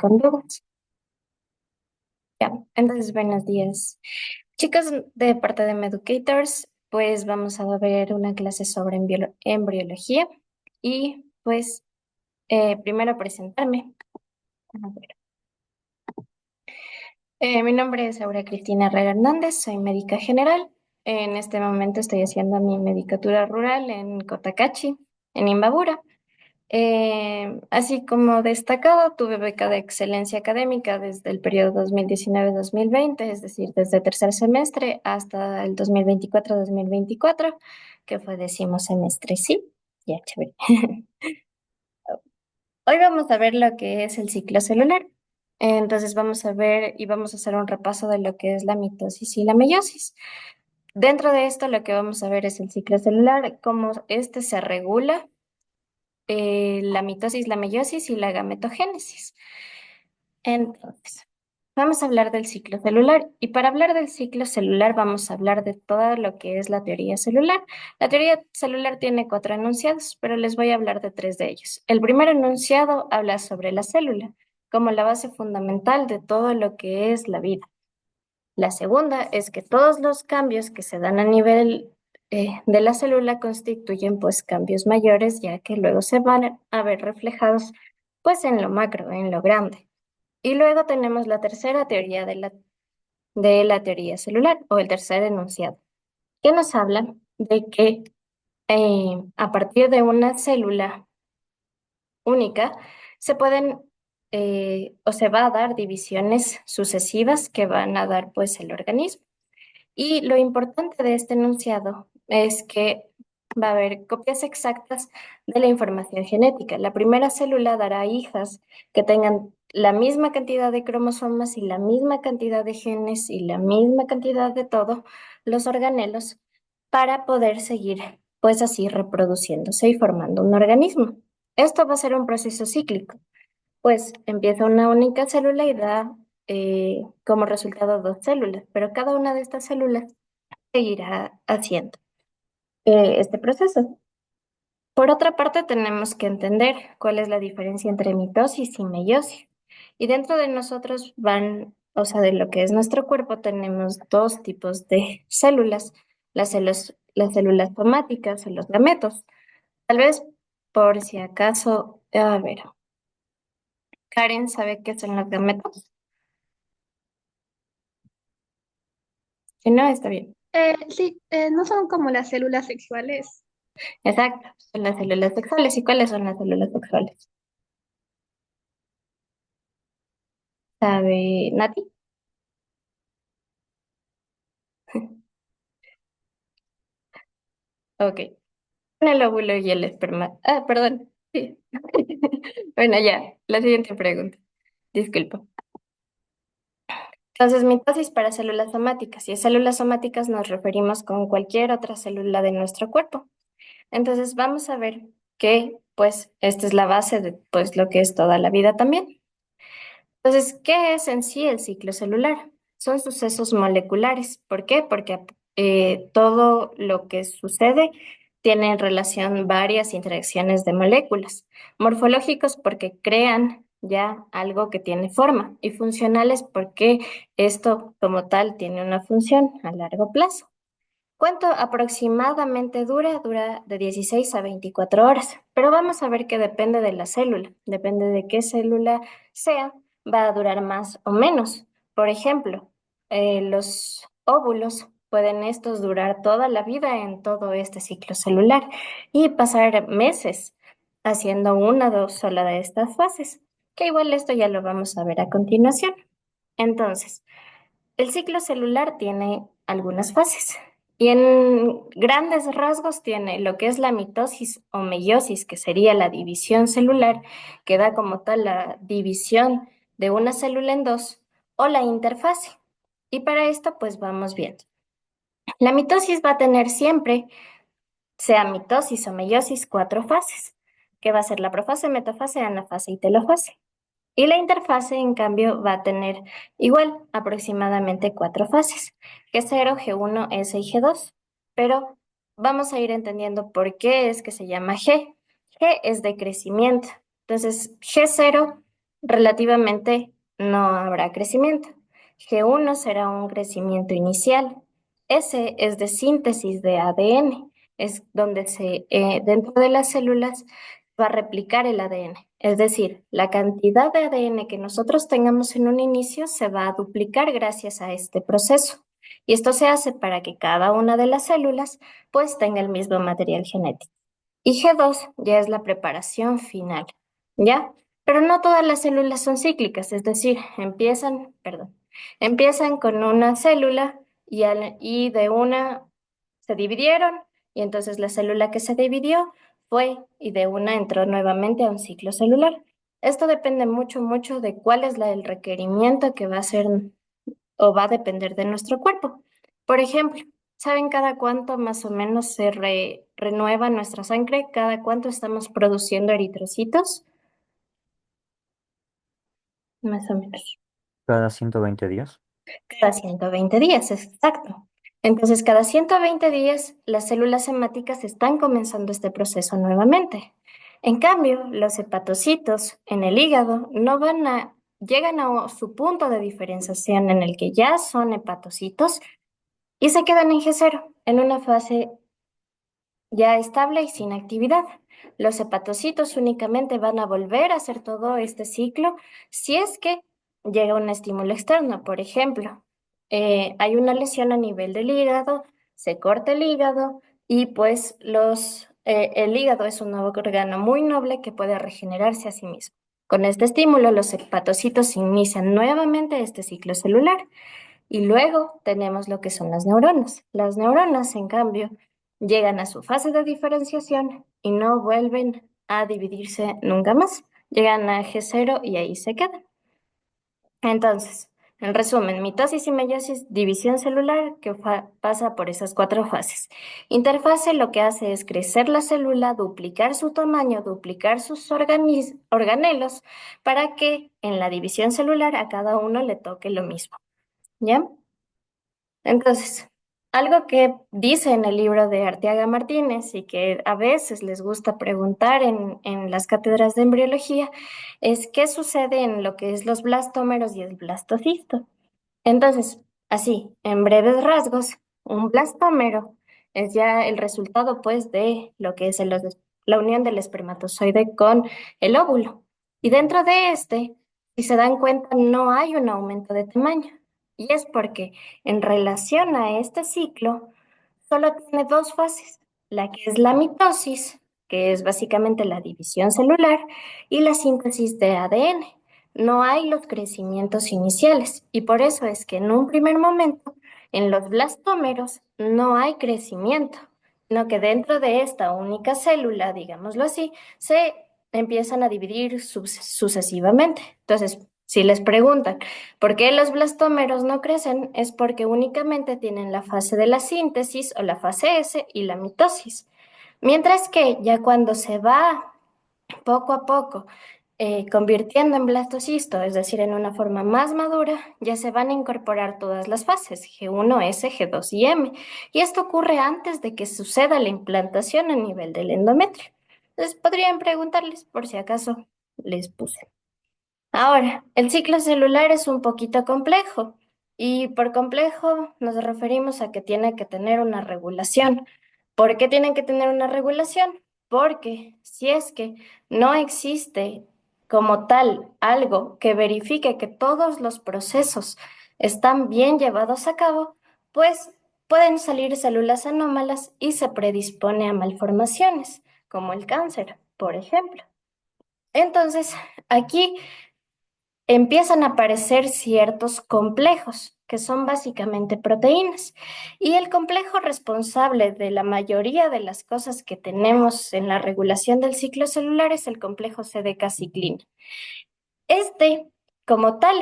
con dudas. Ya, entonces buenos días. Chicos, de parte de Meducators, pues vamos a ver una clase sobre embriología y pues primero presentarme. A ver. Mi nombre es Aura Cristina Herrera Hernández, soy médica general. En este momento estoy haciendo mi medicatura rural en Cotacachi, en Imbabura. Así como destacado, tuve beca de excelencia académica desde el periodo 2019-2020, es decir, desde tercer semestre hasta el 2024-2024, que fue décimo semestre, sí, ya, chévere. Hoy vamos a ver lo que es el ciclo celular. Entonces vamos a ver y vamos a hacer un repaso de lo que es la mitosis y la meiosis. Dentro de esto, lo que vamos a ver es el ciclo celular, cómo este se regula, la mitosis, la meiosis y la gametogénesis. Entonces, vamos a hablar del ciclo celular y para hablar del ciclo celular vamos a hablar de todo lo que es la teoría celular. La teoría celular tiene cuatro enunciados, pero les voy a hablar de tres de ellos. El primer enunciado habla sobre la célula como la base fundamental de todo lo que es la vida. La segunda es que todos los cambios que se dan a nivel de la célula constituyen pues cambios mayores, ya que luego se van a ver reflejados pues en lo macro, en lo grande. Y luego tenemos la tercera teoría de la teoría celular o el tercer enunciado, que nos habla de que a partir de una célula única se pueden o se va a dar divisiones sucesivas que van a dar pues el organismo. Y lo importante de este enunciado es que va a haber copias exactas de la información genética. La primera célula dará hijas que tengan la misma cantidad de cromosomas y la misma cantidad de genes y la misma cantidad de todo, los organelos, para poder seguir, pues así, reproduciéndose y formando un organismo. Esto va a ser un proceso cíclico, pues empieza una única célula y da como resultado dos células, pero cada una de estas células seguirá haciendo este proceso. Por otra parte, tenemos que entender cuál es la diferencia entre mitosis y meiosis. Y dentro de nosotros van, o sea, de lo que es nuestro cuerpo, tenemos dos tipos de células, las células somáticas o los gametos. Tal vez, por si acaso, a ver, Karen sabe qué son los gametos. Si no, está bien. Sí, no son como las células sexuales. Exacto, son las células sexuales. ¿Y cuáles son las células sexuales? ¿Sabe Nati? Ok. El óvulo y el esperma. Ah, perdón. Sí. Bueno, ya, la siguiente pregunta. Disculpa. Entonces, mitosis para células somáticas. Y a células somáticas nos referimos con cualquier otra célula de nuestro cuerpo. Entonces, vamos a ver que, pues, esta es la base de, pues, lo que es toda la vida también. Entonces, ¿qué es en sí el ciclo celular? Son sucesos moleculares. ¿Por qué? Porque todo lo que sucede tiene en relación varias interacciones de moléculas. Morfológicos porque crean ya algo que tiene forma y funcionales porque esto como tal tiene una función a largo plazo. ¿Cuánto aproximadamente dura? Dura de 16 a 24 horas, pero vamos a ver que depende de la célula, depende de qué célula sea, va a durar más o menos. Por ejemplo, los óvulos pueden estos durar toda la vida en todo este ciclo celular y pasar meses haciendo una o dos sola de estas fases, que igual esto ya lo vamos a ver a continuación. Entonces, el ciclo celular tiene algunas fases y en grandes rasgos tiene lo que es la mitosis o meiosis, que sería la división celular, que da como tal la división de una célula en dos, o la interfase. Y para esto, pues vamos viendo. La mitosis va a tener siempre, sea mitosis o meiosis, cuatro fases, que va a ser la profase, metafase, anafase y telofase. Y la interfase, en cambio, va a tener igual aproximadamente cuatro fases, G0, G1, S y G2. Pero vamos a ir entendiendo por qué es que se llama G. G es de crecimiento. Entonces, G0 relativamente no habrá crecimiento. G1 será un crecimiento inicial. S es de síntesis de ADN, es donde dentro de las células va a replicar el ADN. Es decir, la cantidad de ADN que nosotros tengamos en un inicio se va a duplicar gracias a este proceso. Y esto se hace para que cada una de las células pues tenga el mismo material genético. Y G2 ya es la preparación final, ¿ya? Pero no todas las células son cíclicas, es decir, empiezan con una célula y de una se dividieron y entonces la célula que se dividió fue y de una entró nuevamente a un ciclo celular. Esto depende mucho, mucho de cuál es el requerimiento que va a ser o va a depender de nuestro cuerpo. Por ejemplo, ¿saben cada cuánto más o menos se renueva nuestra sangre? ¿Cada cuánto estamos produciendo eritrocitos? Más o menos. Cada 120 días. Cada 120 días, exacto. Entonces, cada 120 días, las células hemáticas están comenzando este proceso nuevamente. En cambio, los hepatocitos en el hígado no llegan a su punto de diferenciación en el que ya son hepatocitos y se quedan en G0, en una fase ya estable y sin actividad. Los hepatocitos únicamente van a volver a hacer todo este ciclo si es que llega un estímulo externo. Por ejemplo, hay una lesión a nivel del hígado, se corta el hígado y pues el hígado es un nuevo órgano muy noble que puede regenerarse a sí mismo. Con este estímulo, los hepatocitos inician nuevamente este ciclo celular. Y luego tenemos lo que son las neuronas. Las neuronas, en cambio, llegan a su fase de diferenciación y no vuelven a dividirse nunca más. Llegan a G0 y ahí se quedan. Entonces, en resumen, mitosis y meiosis, división celular que pasa por esas cuatro fases. Interfase lo que hace es crecer la célula, duplicar su tamaño, duplicar sus organelos para que en la división celular a cada uno le toque lo mismo. ¿Ya? Entonces, algo que dice en el libro de Arteaga Martínez y que a veces les gusta preguntar en las cátedras de embriología es qué sucede en lo que es los blastómeros y el blastocisto. Entonces, así, en breves rasgos, un blastómero es ya el resultado, pues, de lo que es la unión del espermatozoide con el óvulo. Y dentro de este, si se dan cuenta, no hay un aumento de tamaño. Y es porque en relación a este ciclo, solo tiene dos fases, la que es la mitosis, que es básicamente la división celular, y la síntesis de ADN. No hay los crecimientos iniciales y por eso es que en un primer momento en los blastómeros no hay crecimiento, sino que dentro de esta única célula, digámoslo así, se empiezan a dividir sucesivamente. Entonces, si les preguntan por qué los blastómeros no crecen, es porque únicamente tienen la fase de la síntesis o la fase S y la mitosis. Mientras que ya cuando se va poco a poco convirtiendo en blastocisto, es decir, en una forma más madura, ya se van a incorporar todas las fases, G1, S, G2 y M. Y esto ocurre antes de que suceda la implantación a nivel del endometrio. Entonces, podrían preguntarles por si acaso les puse. Ahora, el ciclo celular es un poquito complejo y por complejo nos referimos a que tiene que tener una regulación. ¿Por qué tiene que tener una regulación? Porque si es que no existe como tal algo que verifique que todos los procesos están bien llevados a cabo, pues pueden salir células anómalas y se predispone a malformaciones, como el cáncer, por ejemplo. Entonces, aquí empiezan a aparecer ciertos complejos, que son básicamente proteínas. Y el complejo responsable de la mayoría de las cosas que tenemos en la regulación del ciclo celular es el complejo CDK-ciclina. Este, como tal,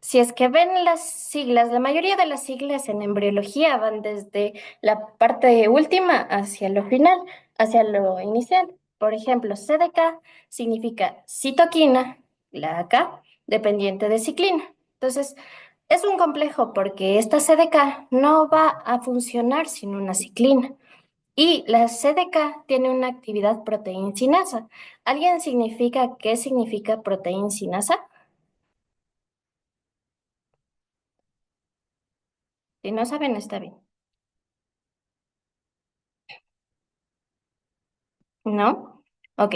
si es que ven las siglas, la mayoría de las siglas en embriología van desde la parte última hacia lo final, hacia lo inicial. Por ejemplo, CDK significa citoquina, la K, dependiente de ciclina. Entonces, es un complejo porque esta CDK no va a funcionar sin una ciclina. Y la CDK tiene una actividad proteincinasa. ¿Alguien significa qué significa proteincinasa? Si no saben, está bien. ¿No? Ok.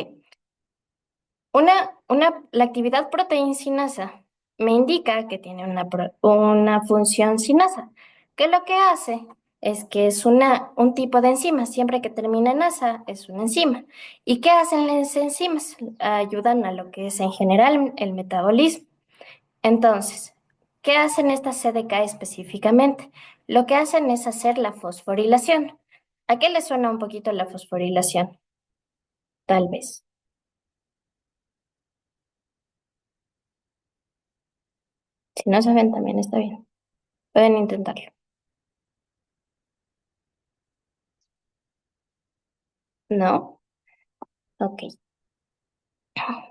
La actividad proteincinasa me indica que tiene una función cinasa, que lo que hace es que es un tipo de enzima. Siempre que termina en asa, es una enzima. ¿Y qué hacen las enzimas? Ayudan a lo que es en general el metabolismo. Entonces, ¿qué hacen estas CDK específicamente? Lo que hacen es hacer la fosforilación. ¿A qué le suena un poquito la fosforilación? Tal vez. Si no saben, también está bien. Pueden intentarlo. ¿No? Ok.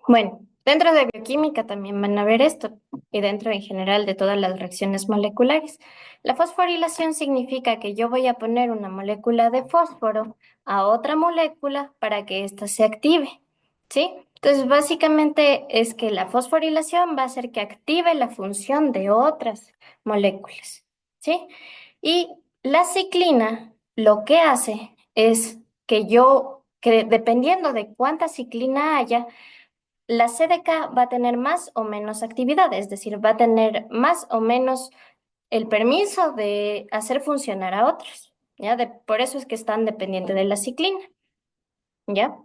Bueno, dentro de bioquímica también van a ver esto y dentro en general de todas las reacciones moleculares. La fosforilación significa que yo voy a poner una molécula de fósforo a otra molécula para que ésta se active, ¿sí? Entonces, básicamente es que la fosforilación va a hacer que active la función de otras moléculas, ¿sí? Y la ciclina lo que hace es que dependiendo de cuánta ciclina haya, la CDK va a tener más o menos actividad, es decir, va a tener más o menos el permiso de hacer funcionar a otros, ¿ya? Por eso es que están dependientes de la ciclina, ¿ya?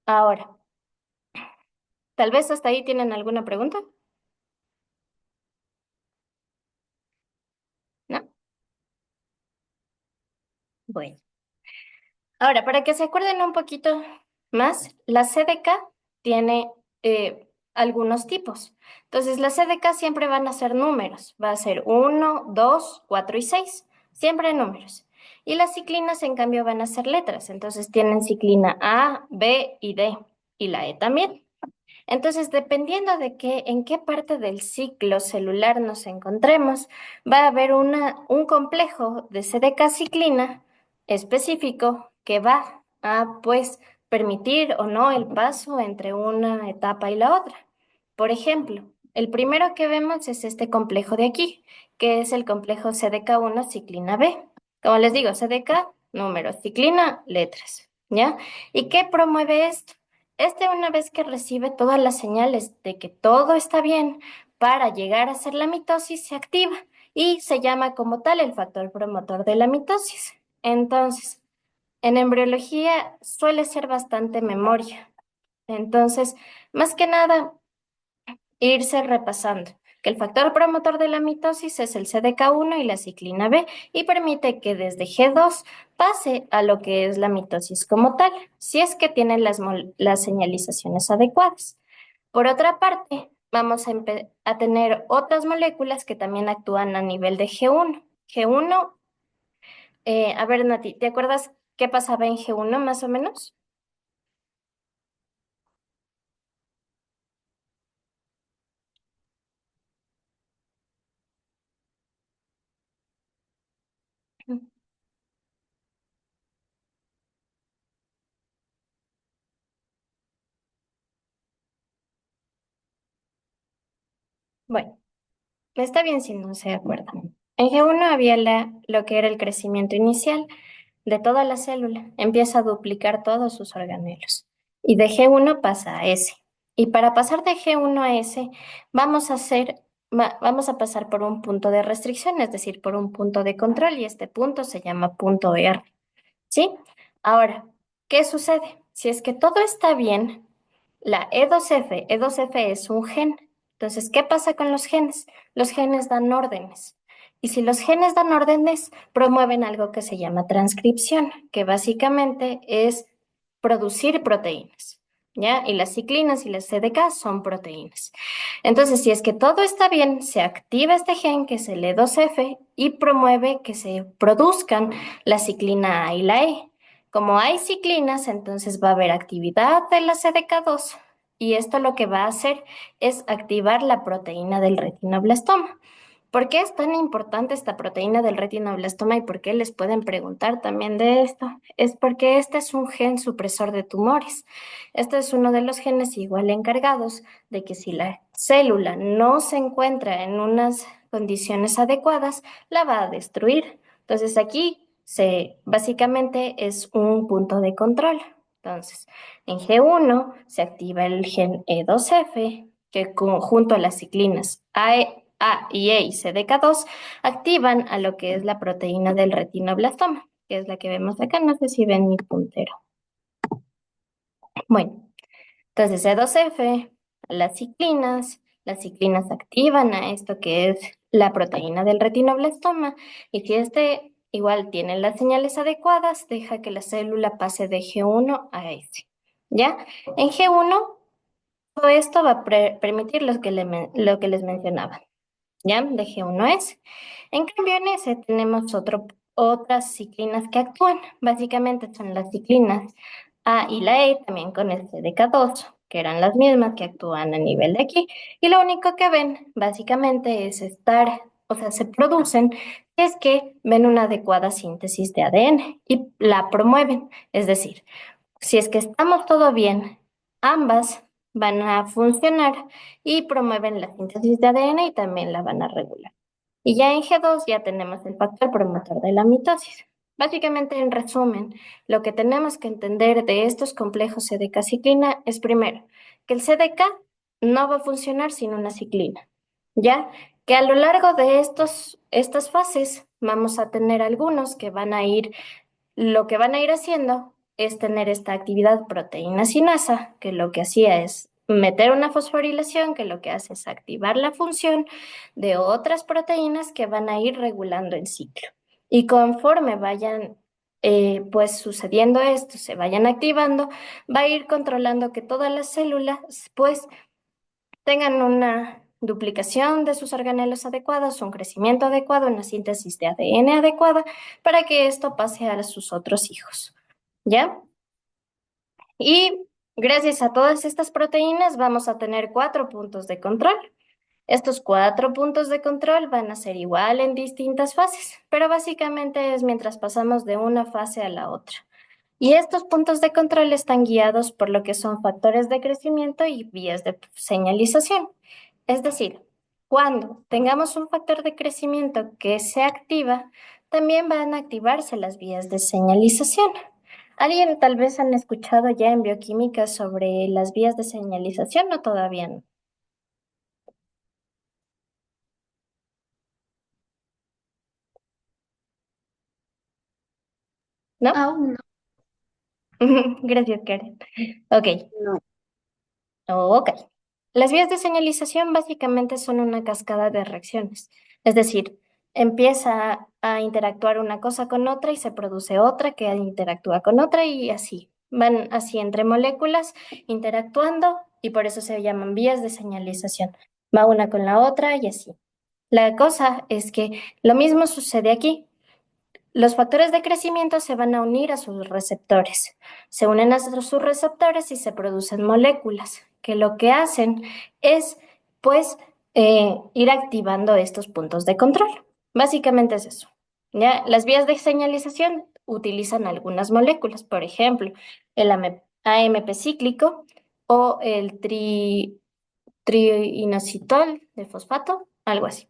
Ahora, tal vez hasta ahí tienen alguna pregunta, ¿no? Bueno. Ahora, para que se acuerden un poquito más, la CDK tiene algunos tipos. Entonces, la CDK siempre van a ser números. Va a ser uno, 2, 4 y 6. Siempre números. Y las ciclinas, en cambio, van a ser letras. Entonces, tienen ciclina A, B y D. Y la E también. Entonces, dependiendo de en qué parte del ciclo celular nos encontremos, va a haber un complejo de CDK-ciclina específico que va a, pues, permitir o no el paso entre una etapa y la otra. Por ejemplo, el primero que vemos es este complejo de aquí, que es el complejo CDK1-ciclina B. Como les digo, CDK, números, ciclina, letras, ¿ya? ¿Y qué promueve esto? Una vez que recibe todas las señales de que todo está bien para llegar a hacer la mitosis, se activa y se llama como tal el factor promotor de la mitosis. Entonces, en embriología suele ser bastante memoria. Entonces, más que nada, irse repasando que el factor promotor de la mitosis es el CDK1 y la ciclina B y permite que desde G2 pase a lo que es la mitosis como tal, si es que tienen las señalizaciones adecuadas. Por otra parte, vamos a tener otras moléculas que también actúan a nivel de G1. G1, a ver, Nati, ¿te acuerdas qué pasaba en G1 más o menos? Bueno. Está bien si no se acuerdan. En G1 había lo que era el crecimiento inicial de toda la célula. Empieza a duplicar todos sus organelos. Y de G1 pasa a S. Y para pasar de G1 a S, vamos a pasar por un punto de restricción, es decir, por un punto de control, y este punto se llama punto R. ¿Sí? Ahora, ¿qué sucede? Si es que todo está bien, la E2F es un gen. Entonces, ¿qué pasa con los genes? Los genes dan órdenes. Y si los genes dan órdenes, promueven algo que se llama transcripción, que básicamente es producir proteínas, ¿ya? Y las ciclinas y las CDK son proteínas. Entonces, si es que todo está bien, se activa este gen, que es el E2F, y promueve que se produzcan la ciclina A y la E. Como hay ciclinas, entonces va a haber actividad de la CDK2 y esto lo que va a hacer es activar la proteína del retinoblastoma. ¿Por qué es tan importante esta proteína del retinoblastoma y por qué les pueden preguntar también de esto? Es porque este es un gen supresor de tumores. Este es uno de los genes igual encargados de que si la célula no se encuentra en unas condiciones adecuadas, la va a destruir. Entonces aquí básicamente es un punto de control. Entonces, en G1 se activa el gen E2F, que junto a las ciclinas A y E y CDK2 activan a lo que es la proteína del retinoblastoma, que es la que vemos acá. No sé si ven mi puntero. Bueno, entonces C2F, las ciclinas activan a esto que es la proteína del retinoblastoma y si este igual tiene las señales adecuadas, deja que la célula pase de G1 a S. ¿Ya? En G1, todo esto va a permitir lo que les mencionaba. ¿Ya? De G1S. En cambio, en ese tenemos otras ciclinas que actúan. Básicamente son las ciclinas A y la E, también con el CDK2, que eran las mismas que actúan a nivel de aquí. Y lo único que ven, básicamente, es o sea, se producen, es que ven una adecuada síntesis de ADN y la promueven. Es decir, si es que estamos todo bien, ambas van a funcionar y promueven la síntesis de ADN y también la van a regular. Y ya en G2 ya tenemos el factor promotor de la mitosis. Básicamente, en resumen, lo que tenemos que entender de estos complejos CDK-ciclina es primero que el CDK no va a funcionar sin una ciclina, ¿ya? Que a lo largo de estas fases vamos a tener algunos que lo que van a ir haciendo es tener esta actividad proteína sinasa, que lo que hacía es meter una fosforilación, que lo que hace es activar la función de otras proteínas que van a ir regulando el ciclo. Y conforme vayan pues sucediendo esto, se vayan activando, va a ir controlando que todas las células pues tengan una duplicación de sus organelos adecuados, un crecimiento adecuado, una síntesis de ADN adecuada para que esto pase a sus otros hijos. ¿Ya? Y gracias a todas estas proteínas vamos a tener 4 puntos de control. Estos 4 puntos de control van a ser igual en distintas fases, pero básicamente es mientras pasamos de una fase a la otra. Y estos puntos de control están guiados por lo que son factores de crecimiento y vías de señalización. Es decir, cuando tengamos un factor de crecimiento que se activa, también van a activarse las vías de señalización. ¿Alguien tal vez han escuchado ya en bioquímica sobre las vías de señalización o todavía no? ¿No? Aún Gracias, Karen. Ok. no. Ok. Las vías de señalización básicamente son una cascada de reacciones. Es decir, empieza a interactuar una cosa con otra y se produce otra que interactúa con otra y así. Van así entre moléculas interactuando y por eso se llaman vías de señalización. Va una con la otra y así. La cosa es que lo mismo sucede aquí. Los factores de crecimiento se van a unir a sus receptores. Se unen a sus receptores y se producen moléculas que lo que hacen es, pues, ir activando estos puntos de control. Básicamente es eso. ¿Ya? Las vías de señalización utilizan algunas moléculas, por ejemplo, el AMP cíclico o el triinositol de fosfato, algo así.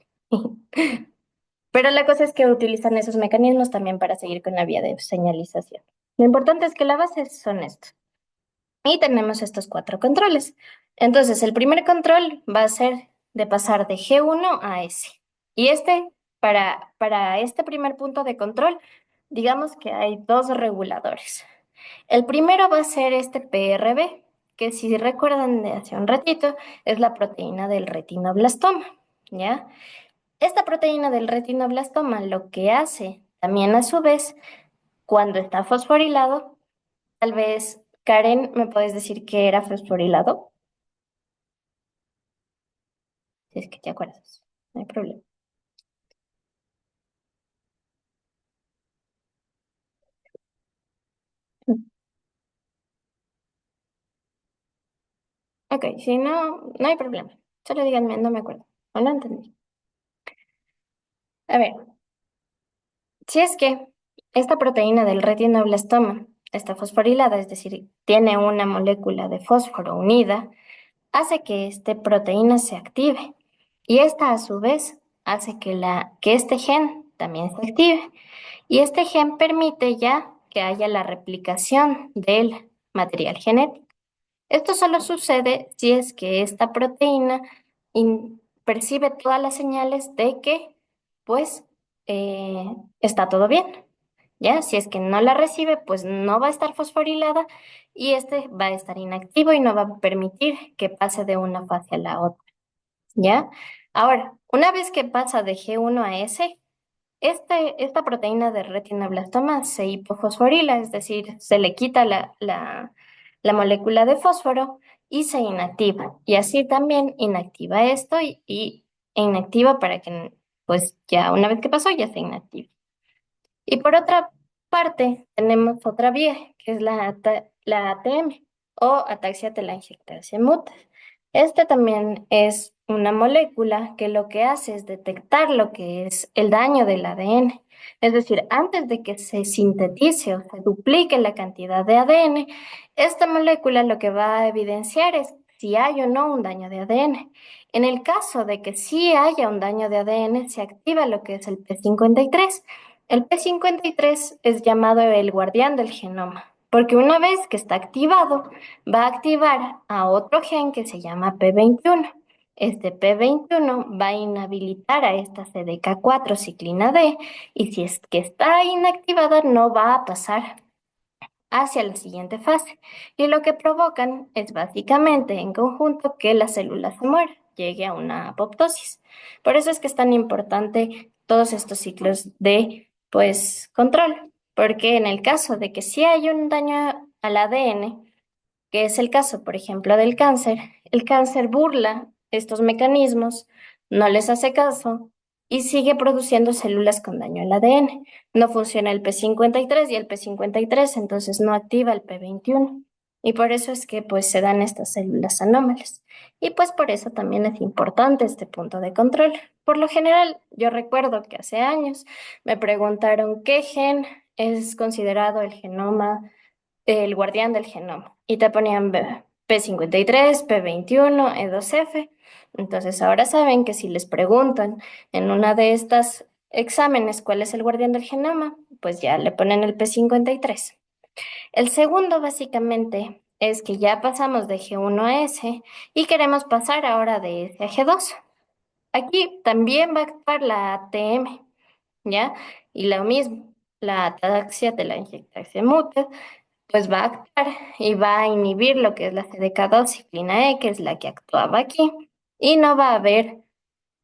Pero la cosa es que utilizan esos mecanismos también para seguir con la vía de señalización. Lo importante es que la base son estos. Y tenemos estos 4 controles. Entonces, el primer control va a ser de pasar de G1 a S. Y para este primer punto de control, digamos que hay dos reguladores. El primero va a ser este PRB, que si recuerdan de hace un ratito, es la proteína del retinoblastoma, ¿ya? Esta proteína del retinoblastoma lo que hace también a su vez, cuando está fosforilado, tal vez, Karen, ¿me puedes decir qué era fosforilado? Si es que te acuerdas, no hay problema. Ok, si no, no hay problema. Solo díganme, no me acuerdo. O no entendí. A ver, si es que esta proteína del retinoblastoma está fosforilada, es decir, tiene una molécula de fósforo unida, hace que esta proteína se active y esta a su vez hace que este gen también se active y este gen permite ya que haya la replicación del material genético. Esto solo sucede si es que esta proteína percibe todas las señales de que pues eh, está todo bien. ¿Ya? Si es que no la recibe, pues no va a estar fosforilada y este va a estar inactivo y no va a permitir que pase de una fase a la otra, ¿ya? Ahora, una vez que pasa de G1 a S, esta proteína de retinoblastoma se hipofosforila, es decir, se le quita la molécula de fósforo y se inactiva. Y así también inactiva esto e inactiva para que, pues ya una vez que pasó, ya se inactive. Y por otra parte, tenemos otra vía, que es la ATM o ataxia telangiectasia mutas. Este también es una molécula que lo que hace es detectar lo que es el daño del ADN. Es decir, antes de que se sintetice o se duplique la cantidad de ADN, esta molécula lo que va a evidenciar es si hay o no un daño de ADN. En el caso de que sí haya un daño de ADN, se activa lo que es el P53. El P53 es llamado el guardián del genoma, porque una vez que está activado, va a activar a otro gen que se llama P21. Este P21 va a inhabilitar a esta CDK4 ciclina D y si es que está inactivada no va a pasar hacia la siguiente fase. Y lo que provocan es básicamente en conjunto que la célula se muera, llegue a una apoptosis. Por eso es que es tan importante todos estos ciclos de pues control, porque en el caso de que sí hay un daño al ADN, que es el caso, por ejemplo, del cáncer. El cáncer burla estos mecanismos, no les hace caso y sigue produciendo células con daño al ADN. No funciona el P53 y el P53 entonces no activa el P21. Y por eso es que pues se dan estas células anómalas. Y pues por eso también es importante este punto de control. Por lo general, yo recuerdo que hace años me preguntaron qué gen es considerado el genoma el guardián del genoma. Y te ponían P53, P21, E2F. Entonces ahora saben que si les preguntan en una de estas exámenes cuál es el guardián del genoma, pues ya le ponen el P53. El segundo básicamente es que ya pasamos de G1 a S y queremos pasar ahora de S a G2. Aquí también va a actuar la ATM, ¿ya? Y lo mismo, la ataxia telangiectasia muta pues va a actuar y va a inhibir lo que es la CDK2 ciclina E, que es la que actuaba aquí, y no va a haber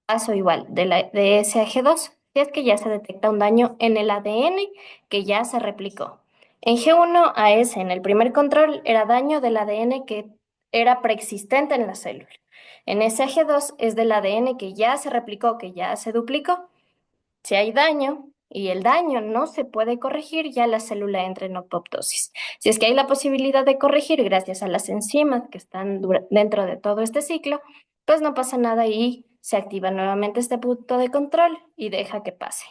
paso igual de S a G2, si es que ya se detecta un daño en el ADN que ya se replicó. En G1 a S, en el primer control, era daño del ADN que era preexistente en la célula. En S a G2 es del ADN que ya se replicó, que ya se duplicó. Si hay daño y el daño no se puede corregir, ya la célula entra en apoptosis. Si es que hay la posibilidad de corregir gracias a las enzimas que están dentro de todo este ciclo, pues no pasa nada y se activa nuevamente este punto de control y deja que pase.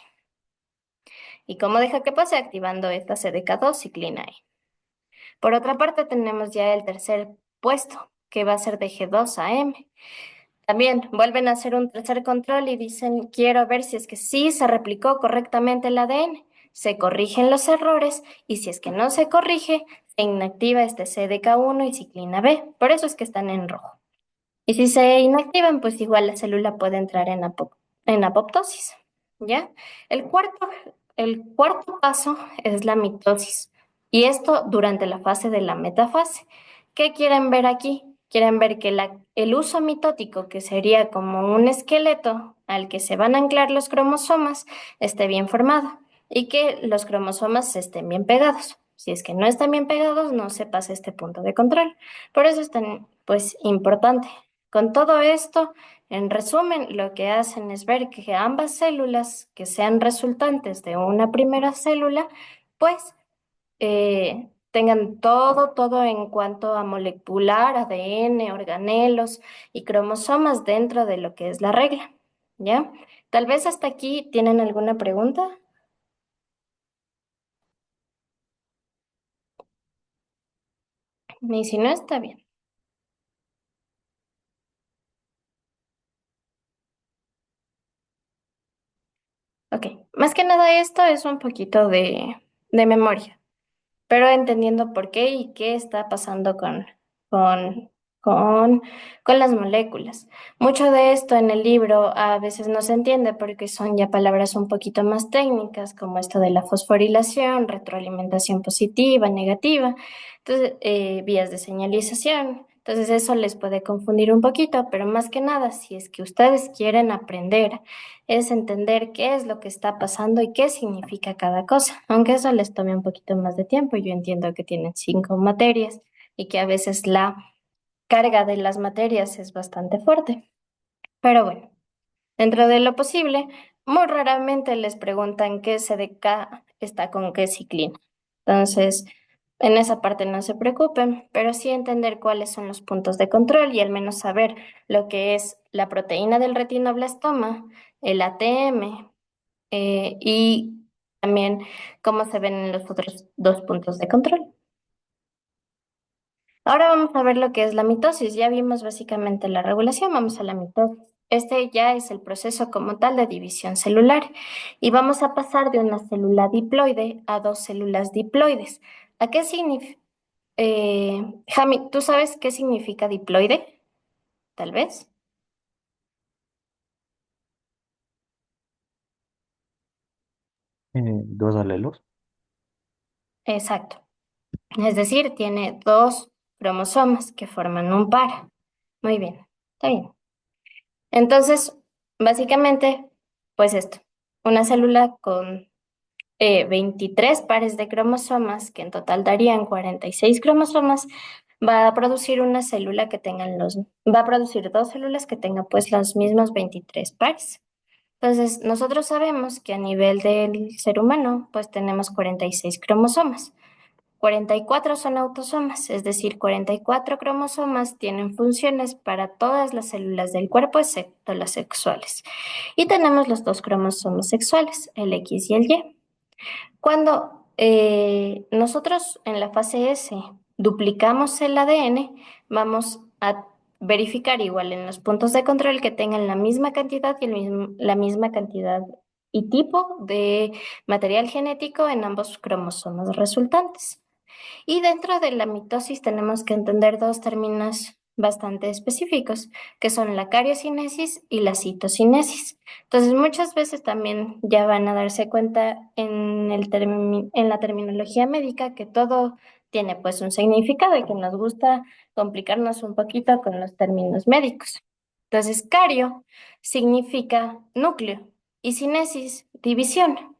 ¿Y cómo deja que pase? Activando esta CDK2 ciclina E. Por otra parte, tenemos ya el tercer puesto, que va a ser de G2 a M. También vuelven a hacer un tercer control y dicen, quiero ver si es que sí se replicó correctamente el ADN. Se corrigen los errores y si es que no se corrige, se inactiva este CDK1 y ciclina B. Por eso es que están en rojo. Y si se inactivan, pues igual la célula puede entrar en apoptosis. ¿Ya? El cuarto, el cuarto paso es la mitosis. Y esto durante la fase de la metafase. ¿Qué quieren ver aquí? Quieren ver que el uso mitótico, que sería como un esqueleto al que se van a anclar los cromosomas, esté bien formado y que los cromosomas estén bien pegados. Si es que no están bien pegados, no se pasa este punto de control. Por eso es tan, pues, importante. Con todo esto, en resumen, lo que hacen es ver que ambas células que sean resultantes de una primera célula, pues tengan todo en cuanto a molecular, ADN, organelos y cromosomas dentro de lo que es la regla. ¿ya? Tal vez hasta aquí tienen alguna pregunta, y si no, está bien. Ok, más que nada esto es un poquito de memoria, pero entendiendo por qué y qué está pasando con, con, con las moléculas. Mucho de esto en el libro a veces no se entiende porque son ya palabras un poquito más técnicas, como esto de la fosforilación, retroalimentación positiva, negativa, entonces, vías de señalización. Entonces eso les puede confundir un poquito, pero más que nada, si es que ustedes quieren aprender, es entender qué es lo que está pasando y qué significa cada cosa, aunque eso les tome un poquito más de tiempo. Yo entiendo que tienen 5 materias y que a veces la carga de las materias es bastante fuerte, pero bueno, dentro de lo posible, muy raramente les preguntan qué CDK está con qué ciclina. Entonces, en esa parte no se preocupen, pero sí entender cuáles son los puntos de control y al menos saber lo que es la proteína del retinoblastoma, el ATM, y también cómo se ven en los otros dos puntos de control. Ahora vamos a ver lo que es la mitosis. Ya vimos básicamente la regulación, vamos a la mitosis. Este ya es el proceso como tal de división celular y vamos a pasar de una célula diploide a dos células diploides. ¿A qué significa? Jami, ¿tú sabes qué significa diploide? Tal vez. Dos alelos. Exacto. Es decir, tiene dos cromosomas que forman un par. Muy bien, está bien. Entonces, básicamente, pues esto, una célula con 23 pares de cromosomas, que en total darían 46 cromosomas, va a producir una célula que tengan va a producir dos células que tengan pues los mismos 23 pares. Entonces, nosotros sabemos que a nivel del ser humano, pues tenemos 46 cromosomas. 44 son autosomas, es decir, 44 cromosomas tienen funciones para todas las células del cuerpo excepto las sexuales. Y tenemos los dos cromosomas sexuales, el X y el Y. Cuando nosotros en la fase S duplicamos el ADN, vamos a verificar igual en los puntos de control que tengan la misma cantidad y la misma cantidad y tipo de material genético en ambos cromosomas resultantes. Y dentro de la mitosis tenemos que entender dos términos bastante específicos, que son la cariocinesis y la citocinesis. Entonces, muchas veces también ya van a darse cuenta en la terminología médica que todo tiene pues un significado y que nos gusta complicarnos un poquito con los términos médicos. Entonces, cario significa núcleo y cinesis, división.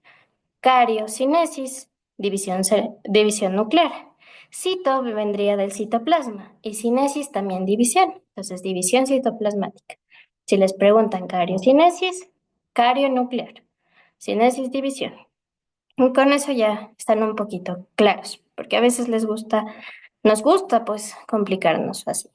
Cariocinesis, división nuclear. Cito vendría del citoplasma y cinesis también división, entonces división citoplasmática. Si les preguntan cariocinesis, carionuclear, cinesis, división. Y con eso ya están un poquito claros, porque a veces nos gusta pues complicarnos así.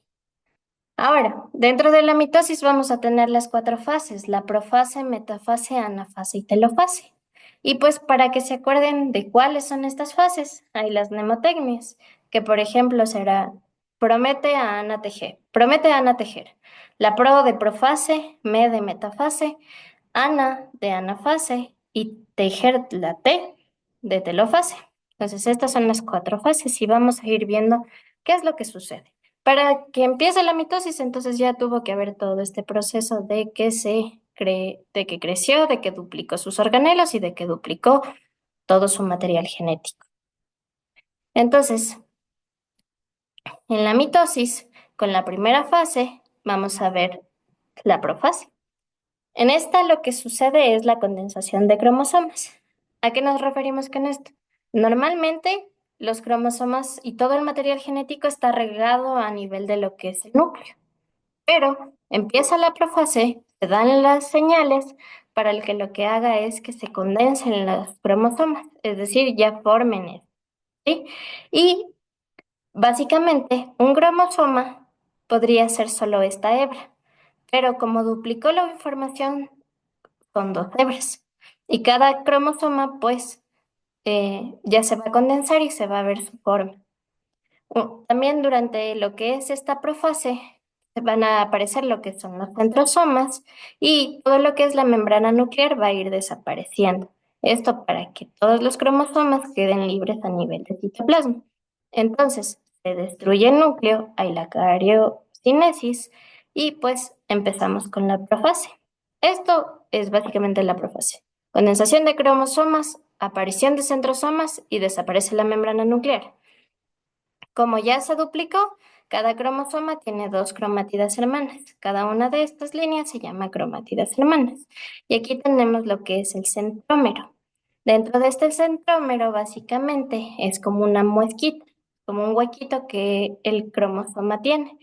Ahora, dentro de la mitosis vamos a tener las cuatro fases, la profase, metafase, anafase y telofase. Y pues para que se acuerden de cuáles son estas fases, hay las mnemotecnias, que por ejemplo será promete Ana tejer, la pro de profase, me de metafase, ana de anafase y tejer la T de telofase. Entonces estas son las cuatro fases y vamos a ir viendo qué es lo que sucede. Para que empiece la mitosis, entonces ya tuvo que haber todo este proceso de que de que creció, de que duplicó sus organelos y de que duplicó todo su material genético. Entonces, en la mitosis, con la primera fase, vamos a ver la profase. En esta lo que sucede es la condensación de cromosomas. ¿A qué nos referimos con esto? Normalmente los cromosomas y todo el material genético está regado a nivel de lo que es el núcleo. Pero empieza la profase, se dan las señales para el que lo que haga es que se condensen los cromosomas, es decir, ya formen eso, ¿sí? Y básicamente un cromosoma podría ser solo esta hebra, pero como duplicó la información son dos hebras. Y cada cromosoma, pues, ya se va a condensar y se va a ver su forma. También durante lo que es esta profase van a aparecer lo que son los centrosomas y todo lo que es la membrana nuclear va a ir desapareciendo. Esto para que todos los cromosomas queden libres a nivel de citoplasma. Entonces, se destruye el núcleo, hay la cariocinesis y pues empezamos con la profase. Esto es básicamente la profase. Condensación de cromosomas, aparición de centrosomas y desaparece la membrana nuclear. Como ya se duplicó, cada cromosoma tiene dos cromátidas hermanas. Cada una de estas líneas se llama cromátidas hermanas. Y aquí tenemos lo que es el centrómero. Dentro de este centrómero, básicamente, es como una muesquita, como un huequito que el cromosoma tiene.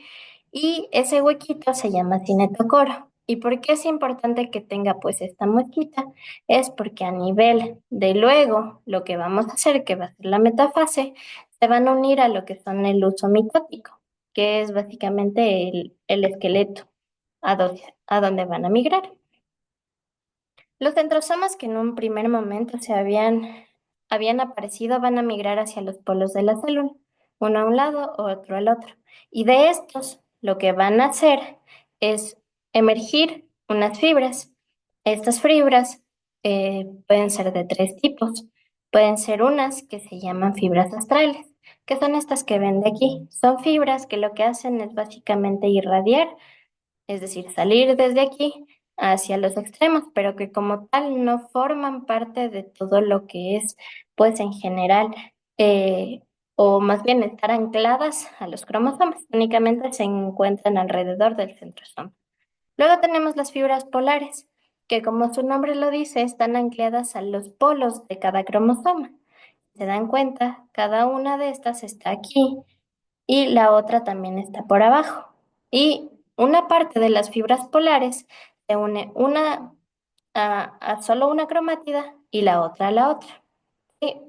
Y ese huequito se llama cinetocoro. ¿Y por qué es importante que tenga pues esta muesquita? Es porque a nivel de luego, lo que vamos a hacer, que va a ser la metafase, se van a unir a lo que son el uso mitótico, que es básicamente el esqueleto a donde van a migrar. Los centrosomas que en un primer momento habían aparecido van a migrar hacia los polos de la célula, uno a un lado, otro al otro. Y de estos, lo que van a hacer es emergir unas fibras. Estas fibras pueden ser de tres tipos. Pueden ser unas que se llaman fibras astrales, que son estas que ven de aquí. Son fibras que lo que hacen es básicamente irradiar, es decir, salir desde aquí hacia los extremos, pero que como tal no forman parte de todo lo que es, pues en general, eh, o más bien estar ancladas a los cromosomas, únicamente se encuentran alrededor del centrosoma. Luego tenemos las fibras polares, que como su nombre lo dice, están ancladas a los polos de cada cromosoma. ¿Se dan cuenta? Cada una de estas está aquí y la otra también está por abajo. Y una parte de las fibras polares se une una a solo una cromátida y la otra a la otra. ¿Y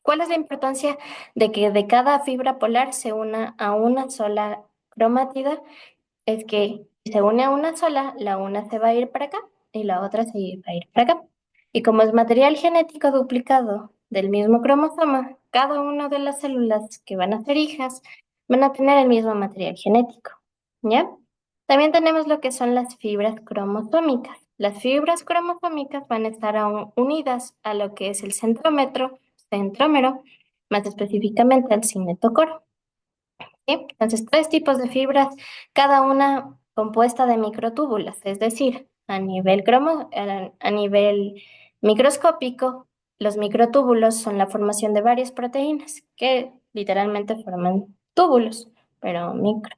cuál es la importancia de que de cada fibra polar se una a una sola cromátida? Es que si se une a una sola, la una se va a ir para acá y la otra se va a ir para acá. Y como es material genético duplicado del mismo cromosoma, cada una de las células que van a ser hijas van a tener el mismo material genético. ¿Ya? También tenemos lo que son las fibras cromosómicas. Las fibras cromosómicas van a estar unidas a lo que es el centrómero, más específicamente al cinetocoro. ¿Sí? Entonces, tres tipos de fibras, cada una compuesta de microtúbulas, es decir, a nivel microscópico, los microtúbulos son la formación de varias proteínas que literalmente forman túbulos, pero micro.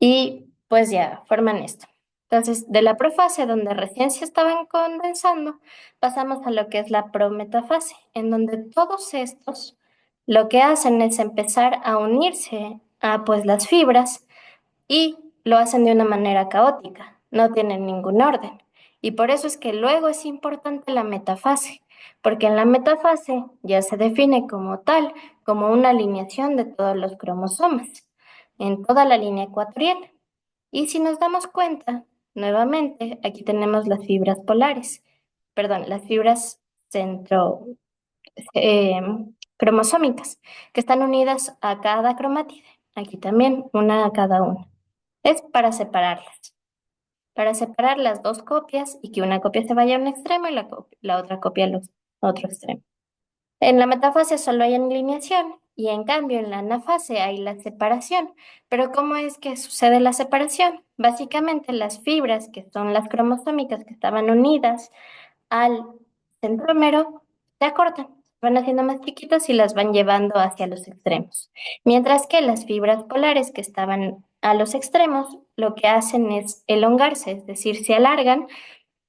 Y pues ya forman esto. Entonces, de la profase, donde recién se estaban condensando, pasamos a lo que es la prometafase, en donde todos estos lo que hacen es empezar a unirse a pues las fibras y lo hacen de una manera caótica, no tienen ningún orden. Y por eso es que luego es importante la metafase, porque en la metafase ya se define como tal, como una alineación de todos los cromosomas en toda la línea ecuatorial. Y si nos damos cuenta, nuevamente, aquí tenemos las fibras polares, perdón, las fibras centro, eh, cromosómicas, que están unidas a cada cromátide. Aquí también, una a cada una. Es para separar las dos copias y que una copia se vaya a un extremo y la otra copia al otro extremo. En la metafase solo hay alineación y en cambio en la anafase hay la separación. Pero ¿cómo es que sucede la separación? Básicamente las fibras, que son las cromosómicas que estaban unidas al centrómero, se acortan, van haciendo más chiquitas y las van llevando hacia los extremos. Mientras que las fibras polares que estaban a los extremos, lo que hacen es elongarse, es decir, se alargan,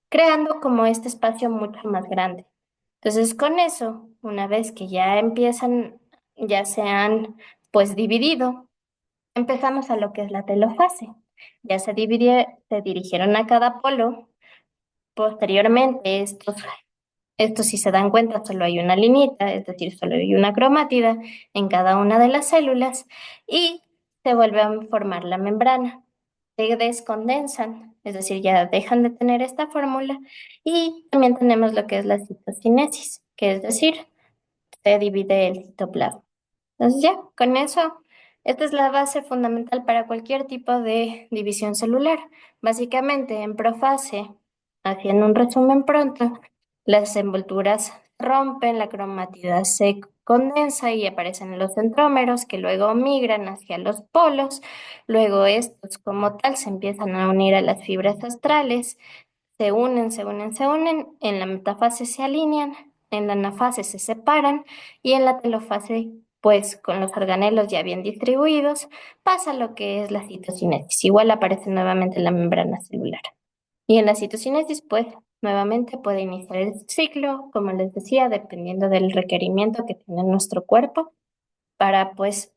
creando como este espacio mucho más grande. Entonces, con eso, una vez que ya se han pues dividido, empezamos a lo que es la telofase. Ya se dirigieron a cada polo. Posteriormente, estos, si se dan cuenta, solo hay una lineita, es decir, solo hay una cromátida en cada una de las células y se vuelve a formar la membrana. Se descondensan es decir, ya dejan de tener esta fórmula. Y también tenemos lo que es la citocinesis, que es decir, se divide el citoplasma. Entonces ya, con eso, esta es la base fundamental para cualquier tipo de división celular. Básicamente, en profase, haciendo un resumen pronto, las envolturas rompen, la cromatida se condensa y aparecen los centrómeros que luego migran hacia los polos. Luego estos como tal se empiezan a unir a las fibras astrales, se unen, se unen, se unen, en la metafase se alinean, en la anafase se separan y en la telofase, pues con los organelos ya bien distribuidos, pasa lo que es la citocinesis. Igual aparece nuevamente la membrana celular. Y en la citocinesis, pues nuevamente puede iniciar el ciclo, como les decía, dependiendo del requerimiento que tiene nuestro cuerpo para pues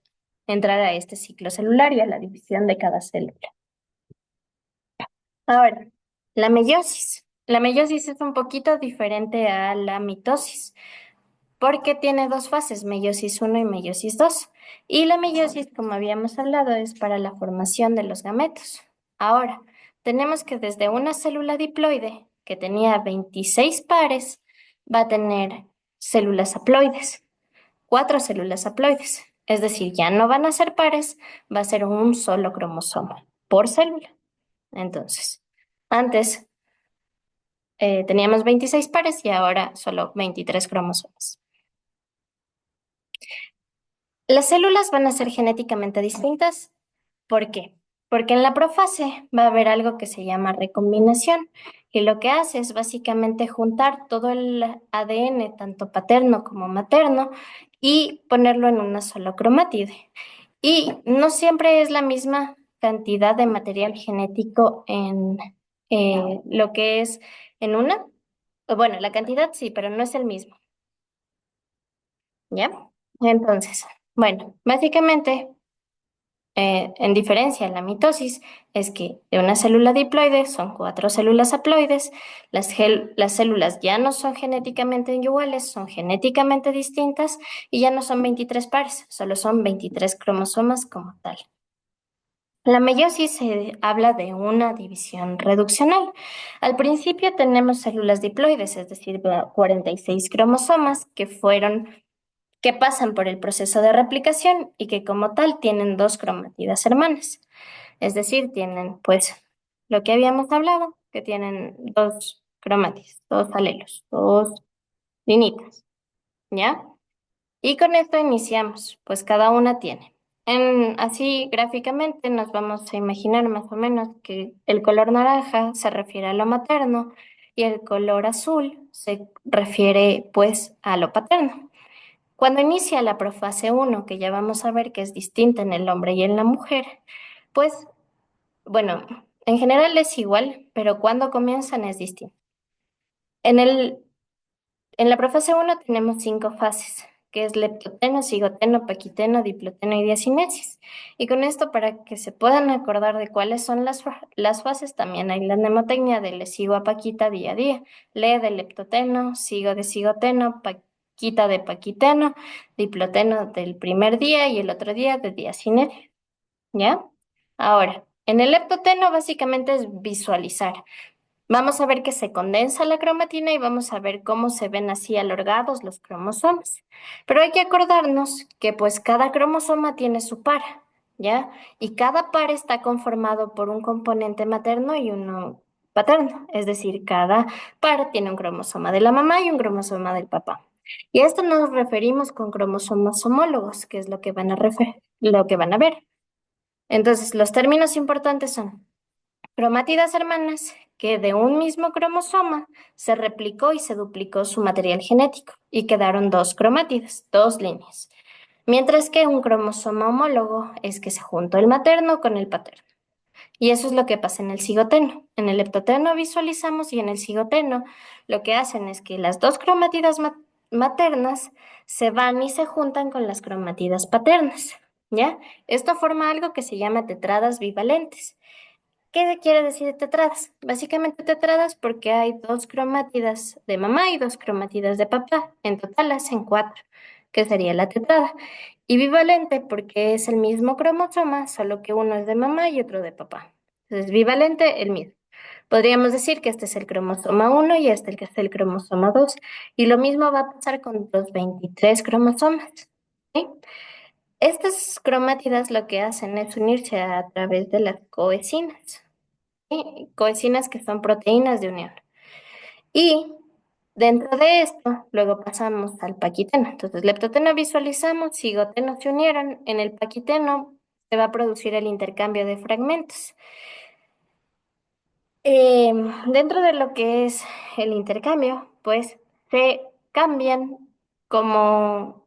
entrar a este ciclo celular y a la división de cada célula. Ahora, la meiosis. La meiosis es un poquito diferente a la mitosis, porque tiene dos fases, meiosis uno y meiosis 2. Y la meiosis, como habíamos hablado, es para la formación de los gametos. Ahora, tenemos que desde una célula diploide, que tenía 26 pares, va a tener células haploides, 4 células haploides. Es decir, ya no van a ser pares, va a ser un solo cromosoma por célula. Entonces, antes teníamos 26 pares y ahora solo 23 cromosomas. Las células van a ser genéticamente distintas. ¿Por qué? Porque en la profase va a haber algo que se llama recombinación y lo que hace es básicamente juntar todo el ADN, tanto paterno como materno, y ponerlo en una sola cromátide. Y no siempre es la misma cantidad de material genético en lo que es en una. Bueno, la cantidad sí, pero no es el mismo, ¿ya? Entonces, bueno, básicamente, en diferencia en la mitosis, es que de una célula diploide son 4 células haploides, las células ya no son genéticamente iguales, son genéticamente distintas y ya no son 23 pares, solo son 23 cromosomas como tal. La meiosis se habla de una división reduccional. Al principio tenemos células diploides, es decir, 46 cromosomas que pasan por el proceso de replicación y que como tal tienen dos cromátidas hermanas. Es decir, tienen pues lo que habíamos hablado, que tienen dos cromátidas, dos alelos, dos linitas, ¿ya? Y con esto iniciamos, pues cada una tiene. Así gráficamente nos vamos a imaginar más o menos que el color naranja se refiere a lo materno y el color azul se refiere pues a lo paterno. Cuando inicia la profase uno, que ya vamos a ver que es distinta en el hombre y en la mujer, pues bueno, en general es igual, pero cuando comienzan es distinto. En el En la profase uno tenemos 5 fases, que es leptoteno, cigoteno, paquiteno, diploteno y diacinesis. Y con esto, para que se puedan acordar de cuáles son las fases, también hay la mnemotecnia de le sigo a paquita día a día. Le de leptoteno, sigo de cigoteno, paquita de paquiteno, diploteno del primer día y el otro día de diacinesis. ¿Ya? Ahora, en el leptoteno básicamente es visualizar. Vamos a ver que se condensa la cromatina y vamos a ver cómo se ven así alargados los cromosomas. Pero hay que acordarnos que pues cada cromosoma tiene su par, ¿ya? Y cada par está conformado por un componente materno y uno paterno. Es decir, cada par tiene un cromosoma de la mamá y un cromosoma del papá. Y a esto nos referimos con cromosomas homólogos, que es lo que lo que van a ver. Entonces, los términos importantes son cromátidas hermanas, que de un mismo cromosoma se replicó y se duplicó su material genético y quedaron dos cromátidas, dos líneas. Mientras que un cromosoma homólogo es que se juntó el materno con el paterno. Y eso es lo que pasa en el cigoteno. En el leptoteno visualizamos y en el cigoteno lo que hacen es que las dos cromátidas maternas se van y se juntan con las cromátidas paternas, ¿ya? Esto forma algo que se llama tetradas bivalentes. ¿Qué quiere decir tetradas? Básicamente tetradas porque hay dos cromátidas de mamá y dos cromátidas de papá. En total hacen 4, que sería la tetrada. Y bivalente porque es el mismo cromosoma, solo que uno es de mamá y otro de papá. Entonces, bivalente, el mismo. Podríamos decir que este es el cromosoma 1 y este el que es el cromosoma 2. Y lo mismo va a pasar con los 23 cromosomas. ¿Sí? Estas cromátidas lo que hacen es unirse a través de las coecinas. ¿Sí? Coecinas que son proteínas de unión. Y dentro de esto, luego pasamos al paquiteno. Entonces, leptoteno visualizamos, cigoteno se unieron. En el paquiteno se va a producir el intercambio de fragmentos. Dentro de lo que es el intercambio, pues se cambian como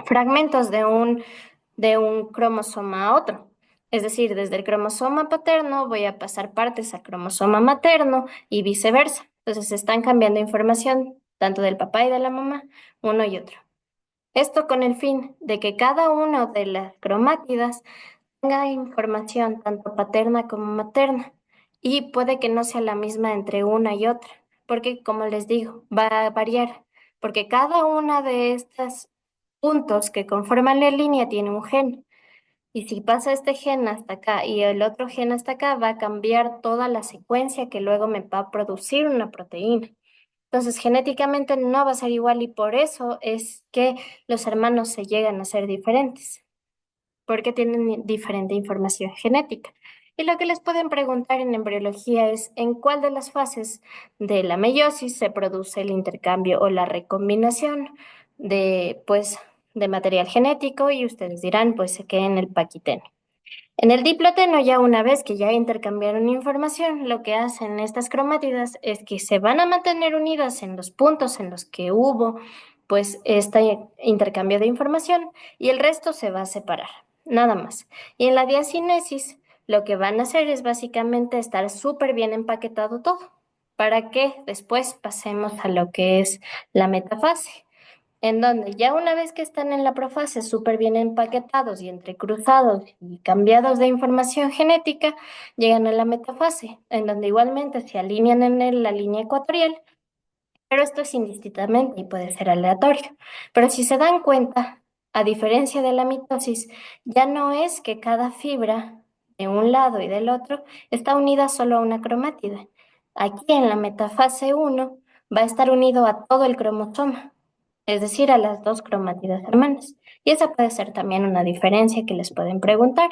fragmentos de un cromosoma a otro. Es decir, desde el cromosoma paterno voy a pasar partes al cromosoma materno y viceversa. Entonces se están cambiando información tanto del papá y de la mamá, uno y otro. Esto con el fin de que cada una de las cromátidas tenga información tanto paterna como materna y puede que no sea la misma entre una y otra, porque como les digo, va a variar, porque cada una de estos puntos que conforman la línea tiene un gen. Y si pasa este gen hasta acá y el otro gen hasta acá, va a cambiar toda la secuencia que luego me va a producir una proteína. Entonces, genéticamente no va a ser igual y por eso es que los hermanos se llegan a ser diferentes porque tienen diferente información genética. Y lo que les pueden preguntar en embriología es en cuál de las fases de la meiosis se produce el intercambio o la recombinación pues, de material genético y ustedes dirán, pues, que en el paquiteno. En el diploteno, ya una vez que ya intercambiaron información, lo que hacen estas cromátidas es que se van a mantener unidas en los puntos en los que hubo pues este intercambio de información y el resto se va a separar, nada más. Y en la diacinesis, lo que van a hacer es básicamente estar súper bien empaquetado todo para que después pasemos a lo que es la metafase en donde ya una vez que están en la profase súper bien empaquetados y entrecruzados y cambiados de información genética, llegan a la metafase, en donde igualmente se alinean en la línea ecuatorial, pero esto es indistintamente y puede ser aleatorio. Pero si se dan cuenta, a diferencia de la mitosis, ya no es que cada fibra de un lado y del otro está unida solo a una cromátida. Aquí en la metafase 1 va a estar unido a todo el cromosoma, es decir, a las dos cromátidas hermanas. Y esa puede ser también una diferencia que les pueden preguntar,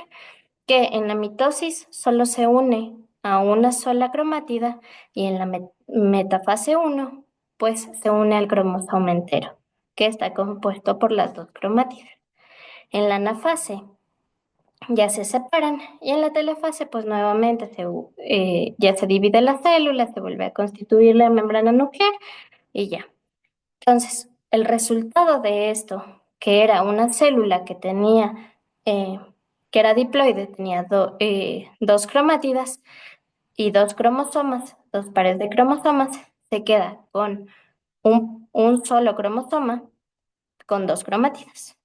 que en la mitosis solo se une a una sola cromátida y en la metafase 1, pues se une al cromosoma entero, que está compuesto por las dos cromátidas. En la anafase ya se separan y en la telefase, pues nuevamente ya se divide la célula, se vuelve a constituir la membrana nuclear y ya. Entonces, el resultado de esto, que era una célula que tenía, que era diploide, tenía dos cromátidas y dos cromosomas, dos pares de cromosomas, se queda con un solo cromosoma con dos cromátidas.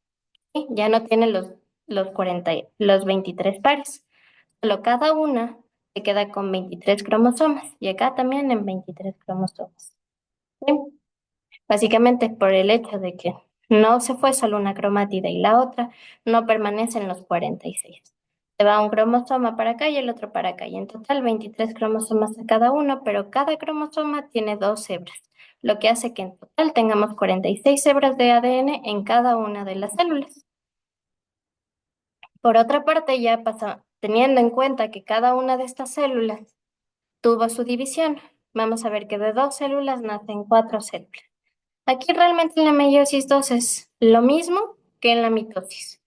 ¿Sí? Ya no tiene los 40, los 23 pares, solo cada una se queda con 23 cromosomas y acá también en 23 cromosomas. ¿Sí? Básicamente por el hecho de que no se fue solo una cromátida y la otra, no permanecen los 46. Se va un cromosoma para acá y el otro para acá. Y en total 23 cromosomas a cada uno, pero cada cromosoma tiene dos hebras, lo que hace que en total tengamos 46 hebras de ADN en cada una de las células. Por otra parte, ya pasa, teniendo en cuenta que cada una de estas células tuvo su división, vamos a ver que de dos células nacen cuatro células. Aquí realmente en la meiosis 2 es lo mismo que en la mitosis.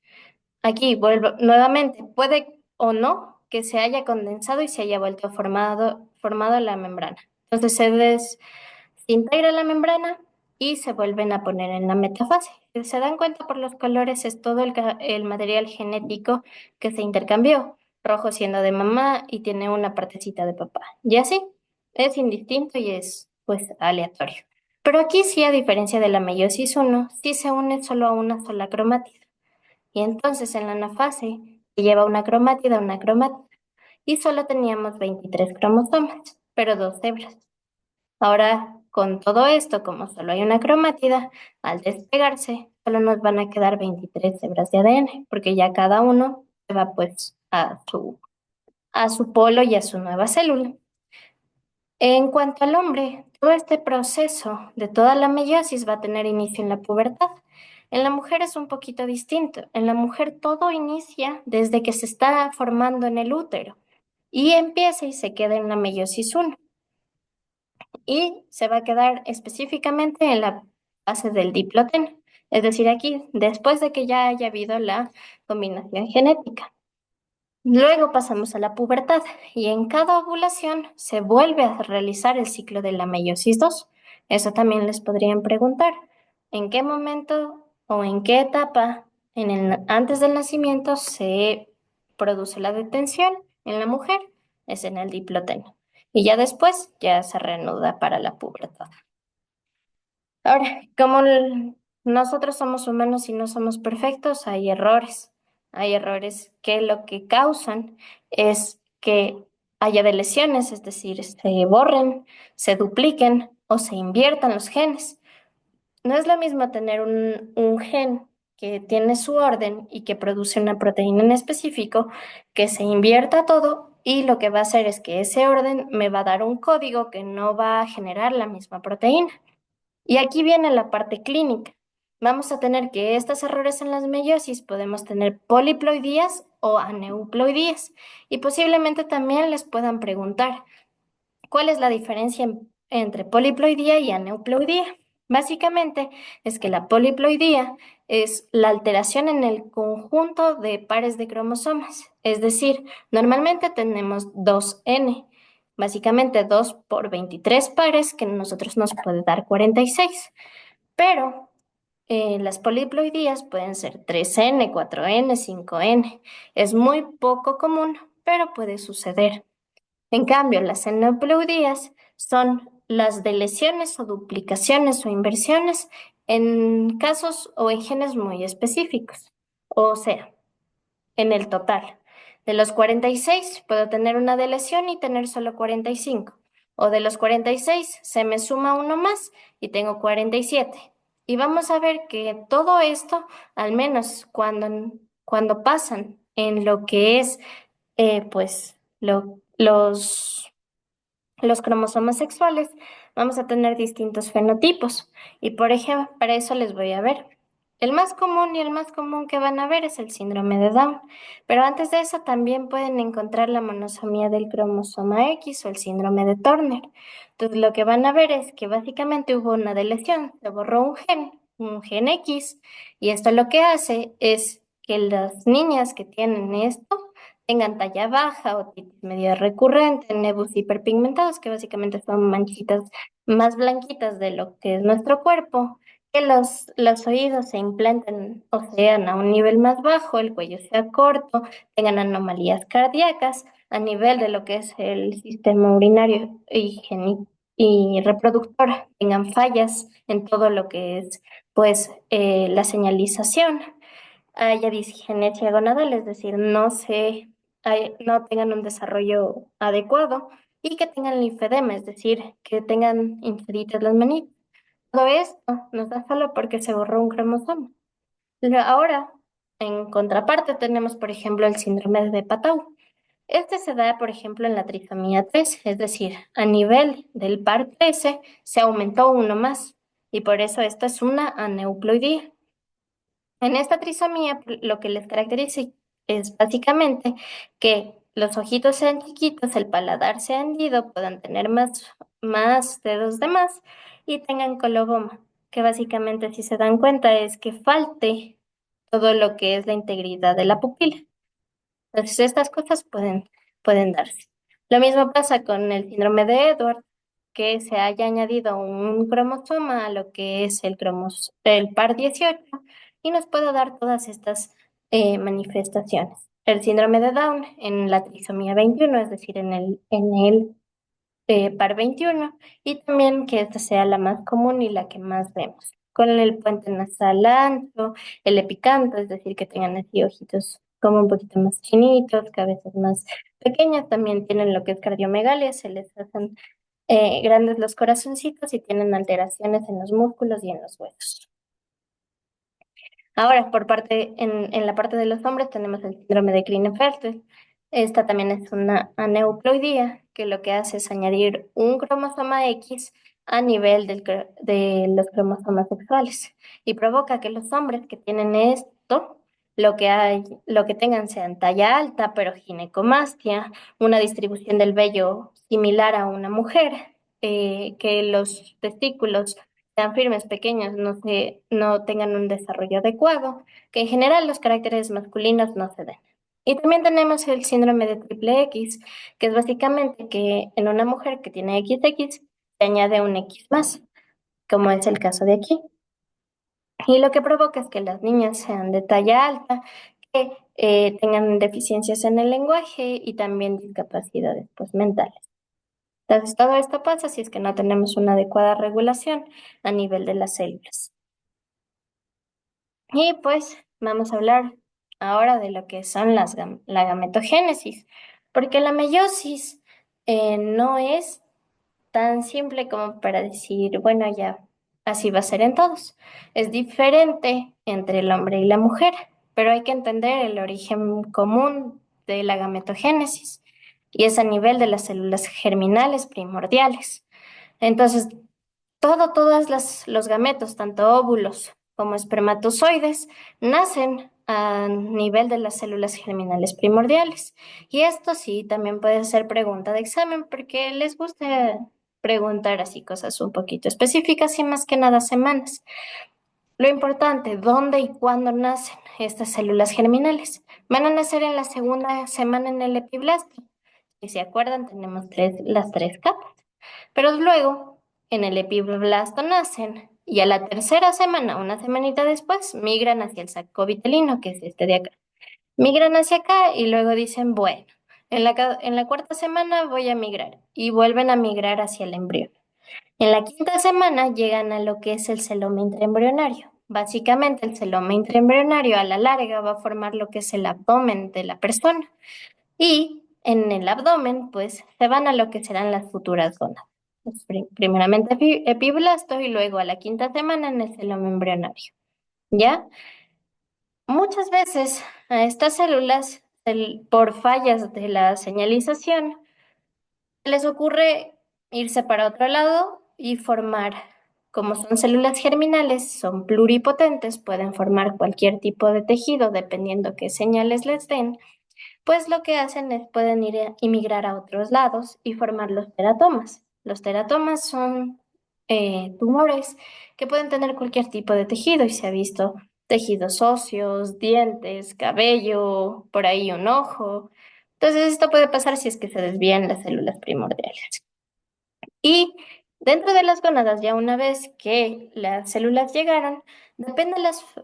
Aquí vuelvo nuevamente, puede o no que se haya condensado y se haya vuelto formado la membrana. Entonces se integra la membrana y se vuelven a poner en la metafase. Si se dan cuenta por los colores, es todo el material genético que se intercambió. Rojo siendo de mamá y tiene una partecita de papá. Y así, es indistinto y es pues aleatorio. Pero aquí sí, a diferencia de la meiosis 1, sí se une solo a una sola cromátida. Y entonces en la anafase se lleva una cromátida. Y solo teníamos 23 cromosomas, pero dos hebras. Ahora, con todo esto, como solo hay una cromátida, al despegarse, solo nos van a quedar 23 hebras de ADN, porque ya cada uno se va pues a su polo y a su nueva célula. En cuanto al hombre, todo este proceso de toda la meiosis va a tener inicio en la pubertad. En la mujer es un poquito distinto. En la mujer todo inicia desde que se está formando en el útero y empieza y se queda en la meiosis uno y se va a quedar específicamente en la fase del diploteno, es decir, aquí, después de que ya haya habido la combinación genética. Luego pasamos a la pubertad y en cada ovulación se vuelve a realizar el ciclo de la meiosis 2. Eso también les podrían preguntar, ¿en qué momento o en qué etapa antes del nacimiento se produce la detención en la mujer? Es en el diploteno. Y ya después ya se reanuda para la pubertad. Ahora, nosotros somos humanos y no somos perfectos, hay errores. Hay errores que lo que causan es que haya deleciones, es decir, se borren, se dupliquen o se inviertan los genes. No es lo mismo tener un gen que tiene su orden y que produce una proteína en específico, que se invierta todo y lo que va a hacer es que ese orden me va a dar un código que no va a generar la misma proteína. Y aquí viene la parte clínica. Vamos a tener que estos errores en las meiosis podemos tener poliploidías o aneuploidías. Y posiblemente también les puedan preguntar, ¿cuál es la diferencia entre poliploidía y aneuploidía? Básicamente es que la poliploidía es la alteración en el conjunto de pares de cromosomas. Es decir, normalmente tenemos 2N, básicamente 2 por 23 pares, que a nosotros nos puede dar 46. Pero las poliploidías pueden ser 3N, 4N, 5N. Es muy poco común, pero puede suceder. En cambio, las aneuploidías son las deleciones o duplicaciones o inversiones en casos o en genes muy específicos. O sea, en el total. De los 46 puedo tener una deleción y tener solo 45. O de los 46 se me suma uno más y tengo 47. Y vamos a ver que todo esto, al menos cuando pasan en lo que es, pues, los cromosomas sexuales, vamos a tener distintos fenotipos. Y por ejemplo, para eso les voy a ver. El más común y el más común que van a ver es el síndrome de Down. Pero antes de eso también pueden encontrar la monosomía del cromosoma X o el síndrome de Turner. Entonces lo que van a ver es que básicamente hubo una deleción, se borró un gen X, y esto lo que hace es que las niñas que tienen esto tengan talla baja, otitis media recurrente, nebus hiperpigmentados, que básicamente son manchitas más blanquitas de lo que es nuestro cuerpo, que los oídos se implanten o sean a un nivel más bajo, el cuello sea corto, tengan anomalías cardíacas a nivel de lo que es el sistema urinario y reproductor, tengan fallas en todo lo que es pues la señalización, haya disgenesia gonadal, es decir, no tengan un desarrollo adecuado y que tengan linfedema, es decir, que tengan infeditas las manitas. Todo esto nos da solo porque se borró un cromosoma. Ahora, en contraparte, tenemos, por ejemplo, el síndrome de Patau. Este se da, por ejemplo, en la trisomía 13, es decir, a nivel del par 13 se aumentó uno más y por eso esto es una aneuploidía. En esta trisomía, lo que les caracteriza es básicamente que los ojitos sean chiquitos, el paladar sea hendido, puedan tener más dedos de más y tengan coloboma, que básicamente, si se dan cuenta, es que falte todo lo que es la integridad de la pupila. Entonces, estas cosas pueden darse. Lo mismo pasa con el síndrome de Edward, que se haya añadido un cromosoma a lo que es el par 18 y nos puede dar todas estas manifestaciones. El síndrome de Down en la trisomía 21, es decir, en el par 21, y también que esta sea la más común y la que más vemos. Con el puente nasal ancho, el epicanto, es decir, que tengan así ojitos como un poquito más chinitos, cabezas más pequeñas, también tienen lo que es cardiomegalia, se les hacen grandes los corazoncitos y tienen alteraciones en los músculos y en los huesos. Ahora, en la parte de los hombres tenemos el síndrome de Klinefelter, Esta también es una aneuploidía, que lo que hace es añadir un cromosoma X a nivel de los cromosomas sexuales y provoca que los hombres que tienen esto, lo que tengan sean talla alta, pero ginecomastia, una distribución del vello similar a una mujer, que los testículos sean firmes, pequeños, no tengan un desarrollo adecuado, que en general los caracteres masculinos no se den. Y también tenemos el síndrome de triple X, que es básicamente que en una mujer que tiene XX se añade un X más, como es el caso de aquí. Y lo que provoca es que las niñas sean de talla alta, que tengan deficiencias en el lenguaje y también discapacidades pues, mentales. Entonces, todo esto pasa si es que no tenemos una adecuada regulación a nivel de las células. Y pues vamos a hablar ahora de lo que son la gametogénesis, porque la meiosis no es tan simple como para decir, bueno, ya así va a ser en todos. Es diferente entre el hombre y la mujer, pero hay que entender el origen común de la gametogénesis y es a nivel de las células germinales primordiales. Entonces, los gametos, tanto óvulos como espermatozoides, nacen a nivel de las células germinales primordiales. Y esto sí también puede ser pregunta de examen porque les gusta preguntar así cosas un poquito específicas y más que nada semanas. Lo importante, ¿dónde y cuándo nacen estas células germinales? Van a nacer en la segunda semana en el epiblasto. Si se acuerdan, tenemos las tres capas. Pero luego, en el epiblasto nacen y a la tercera semana, una semanita después, migran hacia el saco vitelino, que es este de acá. Migran hacia acá y luego dicen, bueno, en la cuarta semana voy a migrar y vuelven a migrar hacia el embrión. En la quinta semana llegan a lo que es el celoma intraembrionario. Básicamente, el celoma intraembrionario a la larga va a formar lo que es el abdomen de la persona. Y en el abdomen, pues, se van a lo que serán las futuras gónadas. Pues, primeramente epiblasto y luego a la quinta semana en el celoma embrionario. ¿Ya? Muchas veces a estas células, por fallas de la señalización, les ocurre irse para otro lado y formar, como son células germinales, son pluripotentes, pueden formar cualquier tipo de tejido dependiendo qué señales les den, pues lo que hacen es pueden y migrar a otros lados y formar los teratomas. Los teratomas son tumores que pueden tener cualquier tipo de tejido y se ha visto tejidos óseos, dientes, cabello, por ahí un ojo. Entonces esto puede pasar si es que se desvían las células primordiales. Y dentro de las gónadas, ya una vez que las células llegaron, depende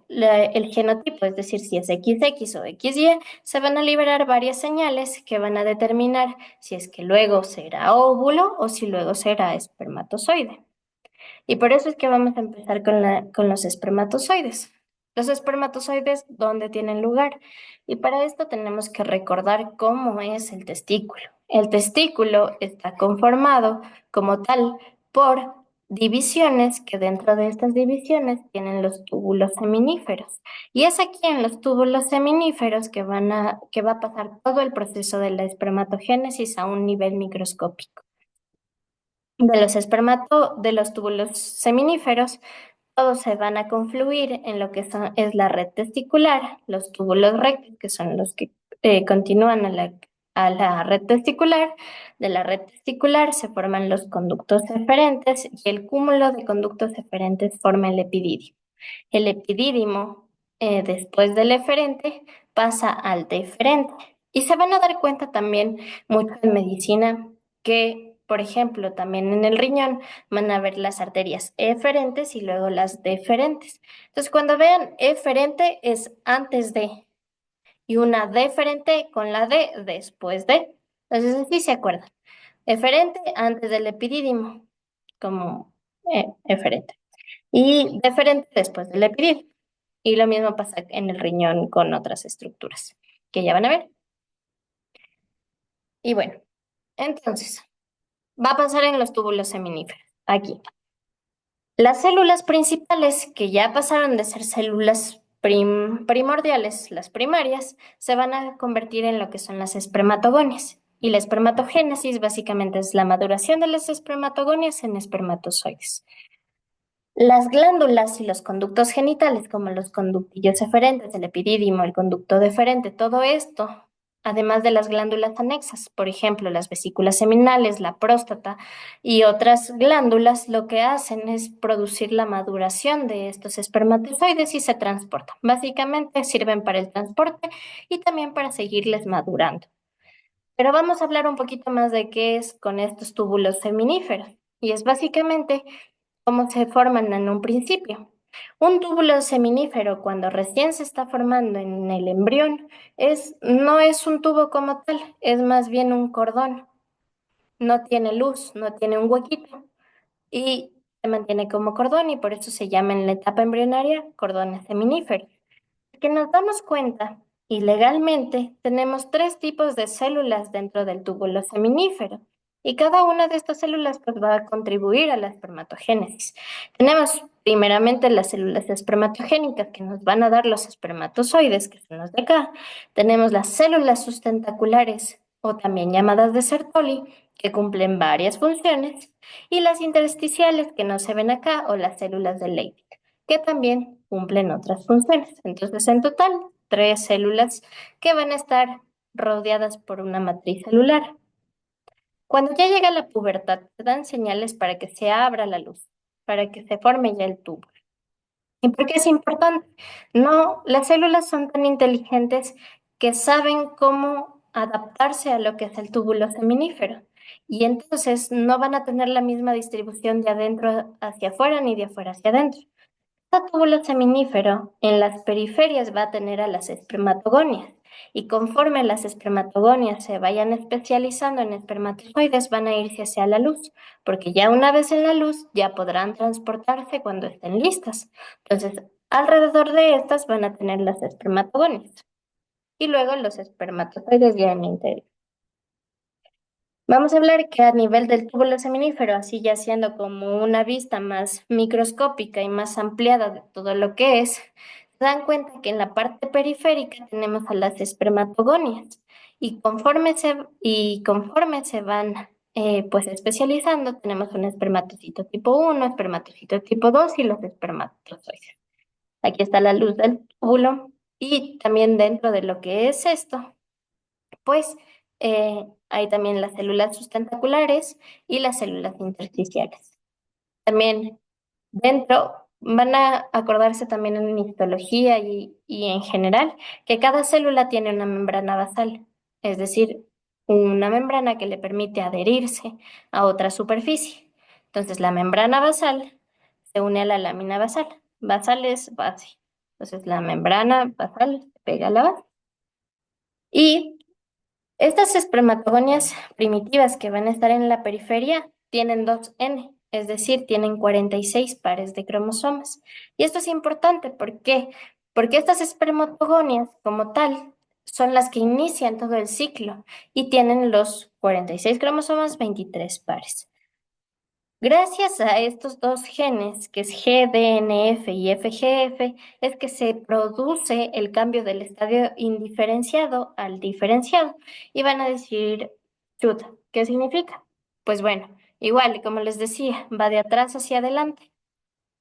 el genotipo, es decir, si es XX o XY, se van a liberar varias señales que van a determinar si es que luego será óvulo o si luego será espermatozoide. Y por eso es que vamos a empezar con los espermatozoides. Los espermatozoides, ¿dónde tienen lugar? Y para esto tenemos que recordar cómo es el testículo. El testículo está conformado como tal por divisiones que dentro de estas divisiones tienen los túbulos seminíferos. Y es aquí en los túbulos seminíferos que va a pasar todo el proceso de la espermatogénesis a un nivel microscópico. De los túbulos seminíferos, todos se van a confluir en lo que es la red testicular, los túbulos rectos, que son los que continúan a la red testicular. De la red testicular se forman los conductos eferentes y el cúmulo de conductos eferentes forma el epidídimo. El epidídimo, después del eferente, pasa al deferente. Y se van a dar cuenta también mucho en medicina que, por ejemplo, también en el riñón van a ver las arterias eferentes y luego las deferentes. Entonces, cuando vean eferente es antes de y una deferente con la D después de. Entonces, así se acuerdan. Eferente antes del epidídimo, como eferente. Y deferente después del epidídimo. Y lo mismo pasa en el riñón con otras estructuras que ya van a ver. Y bueno, entonces, va a pasar en los túbulos seminíferos. Aquí. Las células principales, que ya pasaron de ser células primordiales, las primarias, se van a convertir en lo que son las espermatogonias. Y la espermatogénesis básicamente es la maduración de las espermatogonias en espermatozoides. Las glándulas y los conductos genitales, como los conductillos eferentes, el epidídimo, el conducto deferente, todo esto, además de las glándulas anexas, por ejemplo, las vesículas seminales, la próstata y otras glándulas, lo que hacen es producir la maduración de estos espermatozoides y se transportan. Básicamente sirven para el transporte y también para seguirles madurando. Pero vamos a hablar un poquito más de qué es con estos túbulos seminíferos. Y es básicamente cómo se forman en un principio. Un túbulo seminífero, cuando recién se está formando en el embrión, no es un tubo como tal, es más bien un cordón. No tiene luz, no tiene un huequito y se mantiene como cordón y por eso se llama en la etapa embrionaria cordones seminíferos. Que nos damos cuenta, y legalmente tenemos tres tipos de células dentro del túbulo seminífero, y cada una de estas células pues, va a contribuir a la espermatogénesis. Tenemos primeramente las células espermatogénicas que nos van a dar los espermatozoides, que son los de acá. Tenemos las células sustentaculares, o también llamadas de Sertoli, que cumplen varias funciones, y las intersticiales que no se ven acá, o las células de Leydig, que también cumplen otras funciones. Entonces, en total, tres células que van a estar rodeadas por una matriz celular. Cuando ya llega la pubertad, te dan señales para que se abra la luz, para que se forme ya el tubo. ¿Y por qué es importante? No, las células son tan inteligentes que saben cómo adaptarse a lo que es el túbulo seminífero. Y entonces no van a tener la misma distribución de adentro hacia afuera ni de afuera hacia adentro. Cada túbulo seminífero en las periferias va a tener a las espermatogonias y conforme las espermatogonias se vayan especializando en espermatozoides van a irse hacia la luz, porque ya una vez en la luz ya podrán transportarse cuando estén listas. Entonces, alrededor de estas van a tener las espermatogonias y luego los espermatozoides ya en el interior. Vamos a hablar que a nivel del túbulo seminífero, así ya siendo como una vista más microscópica y más ampliada de todo lo que es, se dan cuenta que en la parte periférica tenemos a las espermatogonias y conforme se van pues especializando, tenemos un espermatocito tipo 1, espermatocito tipo 2 y los espermatozoides. Aquí está la luz del túbulo y también dentro de lo que es esto pues hay también las células sustentaculares y las células intersticiales. También dentro van a acordarse también en histología y en general que cada célula tiene una membrana basal, es decir, una membrana que le permite adherirse a otra superficie. Entonces la membrana basal se une a la lámina basal. Basal es base. Entonces la membrana basal se pega a la base. Y estas espermatogonias primitivas que van a estar en la periferia tienen 2N, es decir, tienen 46 pares de cromosomas. Y esto es importante, ¿por qué? Porque estas espermatogonias, como tal, son las que inician todo el ciclo y tienen los 46 cromosomas, 23 pares. Gracias a estos dos genes, que es GDNF y FGF, es que se produce el cambio del estadio indiferenciado al diferenciado. Y van a decir, chuta, ¿qué significa? Pues bueno, igual, como les decía, va de atrás hacia adelante.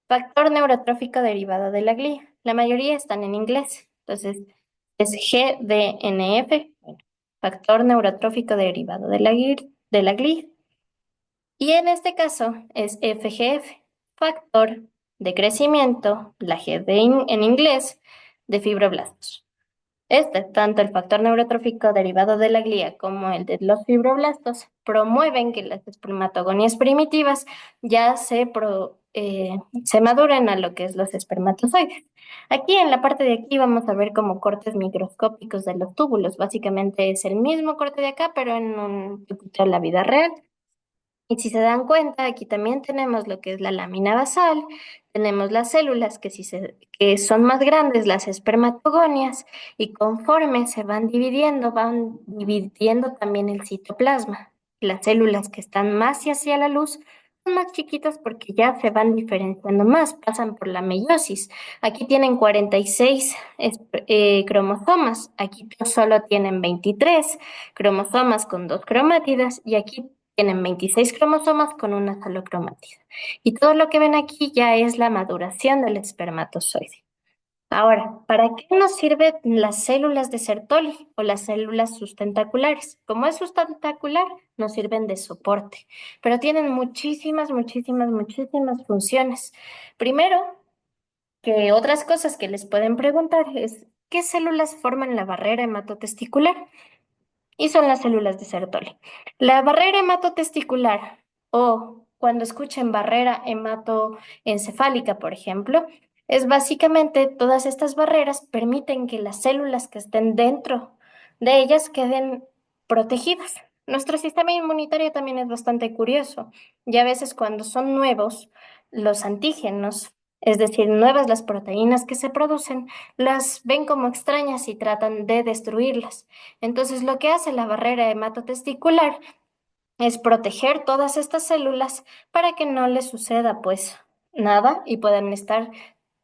Factor neurotrófico derivado de la glía. La mayoría están en inglés. Entonces, es GDNF, bueno, factor neurotrófico derivado de la glía. Y en este caso es FGF, factor de crecimiento, la G en inglés, de fibroblastos. Tanto el factor neurotrófico derivado de la glía como el de los fibroblastos, promueven que las espermatogonias primitivas ya se maduren a lo que es los espermatozoides. Aquí en la parte de aquí vamos a ver como cortes microscópicos de los túbulos. Básicamente es el mismo corte de acá, pero en un poquito de la vida real. Y si se dan cuenta, aquí también tenemos lo que es la lámina basal, tenemos las células que son más grandes, las espermatogonias, y conforme se van dividiendo también el citoplasma. Las células que están más hacia la luz son más chiquitas porque ya se van diferenciando más, pasan por la meiosis. Aquí tienen 46 cromosomas, aquí solo tienen 23 cromosomas con dos cromátidas y aquí tienen 26 cromosomas con una sola cromatida. Y todo lo que ven aquí ya es la maduración del espermatozoide. Ahora, ¿para qué nos sirven las células de Sertoli o las células sustentaculares? Como es sustentacular, nos sirven de soporte, pero tienen muchísimas funciones. Primero, que otras cosas que les pueden preguntar es, ¿qué células forman la barrera hematotesticular? Y son las células de Sertoli. La barrera hematotesticular o cuando escuchen barrera hematoencefálica, por ejemplo, es básicamente todas estas barreras permiten que las células que estén dentro de ellas queden protegidas. Nuestro sistema inmunitario también es bastante curioso y a veces cuando son nuevos los antígenos, es decir, nuevas las proteínas que se producen, las ven como extrañas y tratan de destruirlas. Entonces, lo que hace la barrera hematotesticular es proteger todas estas células para que no les suceda pues nada y puedan estar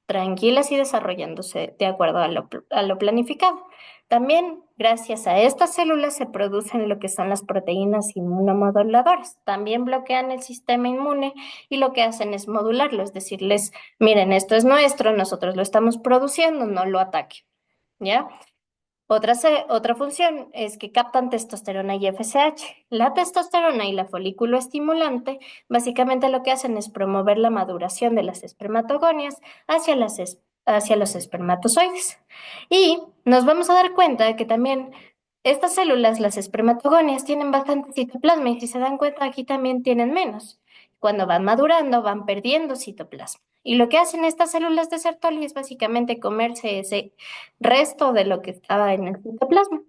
tranquilas y desarrollándose de acuerdo a lo planificado. También, gracias a estas células se producen lo que son las proteínas inmunomoduladoras. También bloquean el sistema inmune y lo que hacen es modularlo, es decirles, miren, esto es nuestro, nosotros lo estamos produciendo, no lo ataquen. ¿Ya? Otra función es que captan testosterona y FSH. La testosterona y la folículo estimulante básicamente lo que hacen es promover la maduración de las espermatogonias hacia los espermatozoides. Y nos vamos a dar cuenta de que también estas células, las espermatogonias, tienen bastante citoplasma y si se dan cuenta aquí también tienen menos. Cuando van madurando, van perdiendo citoplasma. Y lo que hacen estas células de Sertoli es básicamente comerse ese resto de lo que estaba en el citoplasma.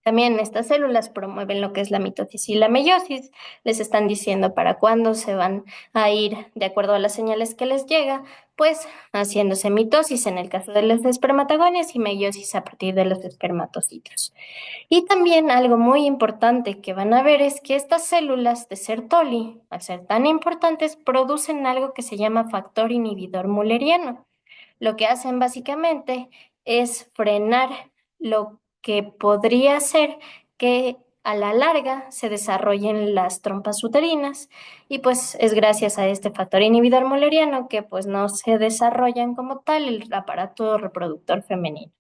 También estas células promueven lo que es la mitosis y la meiosis. Les están diciendo para cuándo se van a ir de acuerdo a las señales que les llega, pues haciéndose mitosis en el caso de las espermatogonias y meiosis a partir de los espermatocitos. Y también algo muy importante que van a ver es que estas células de Sertoli, al ser tan importantes, producen algo que se llama factor inhibidor mulleriano. Lo que hacen básicamente es frenar lo que podría ser que a la larga se desarrollen las trompas uterinas y pues es gracias a este factor inhibidor mulleriano que pues no se desarrollan como tal el aparato reproductor femenino.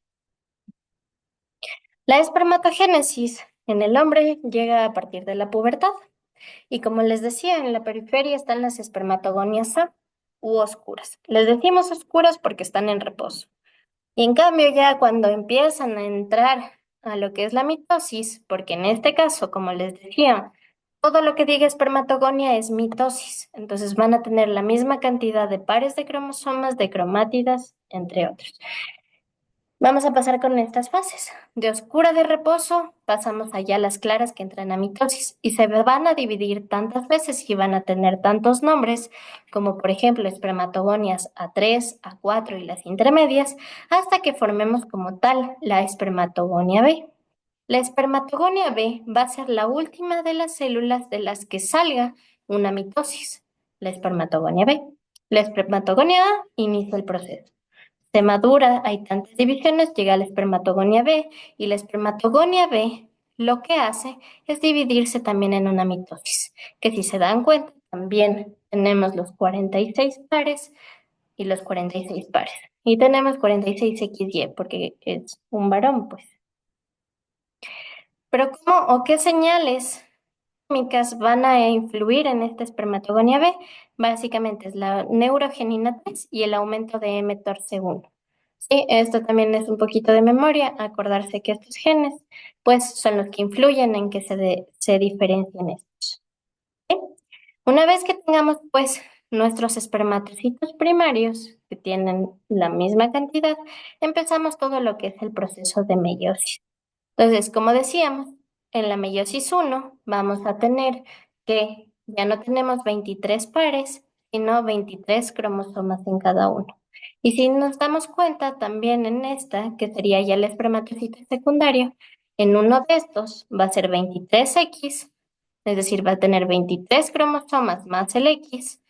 La espermatogénesis en el hombre llega a partir de la pubertad y como les decía, en la periferia están las espermatogonias A u oscuras. Les decimos oscuras porque están en reposo. Y en cambio, ya cuando empiezan a entrar a lo que es la mitosis, porque en este caso, como les decía, todo lo que diga espermatogonia es mitosis, entonces van a tener la misma cantidad de pares de cromosomas, de cromátidas, entre otros. Vamos a pasar con estas fases. De oscura de reposo, pasamos allá a las claras que entran a mitosis y se van a dividir tantas veces y van a tener tantos nombres, como por ejemplo espermatogonias A3, A4 y las intermedias, hasta que formemos como tal la espermatogonia B. La espermatogonia B va a ser la última de las células de las que salga una mitosis, la espermatogonia B. La espermatogonia A inicia el proceso. Se madura, hay tantas divisiones, llega la espermatogonia B y la espermatogonia B lo que hace es dividirse también en una mitosis, que si se dan cuenta también tenemos los 46 pares y los 46 pares. Y tenemos 46XY porque es un varón, pues. Pero ¿cómo o qué señales químicas van a influir en esta espermatogonia B? Básicamente es la neurogenina 3 y el aumento de mTOR-C1. Sí, esto también es un poquito de memoria, acordarse que estos genes, pues, son los que influyen en que se diferencien estos. ¿Sí? Una vez que tengamos, pues, nuestros espermatocitos primarios, que tienen la misma cantidad, empezamos todo lo que es el proceso de meiosis. Entonces, como decíamos, en la meiosis 1 vamos a tener que ya no tenemos 23 pares, sino 23 cromosomas en cada uno. Y si nos damos cuenta también en esta, que sería ya el espermatocito secundario, en uno de estos va a ser 23X, es decir, va a tener 23 cromosomas más el X,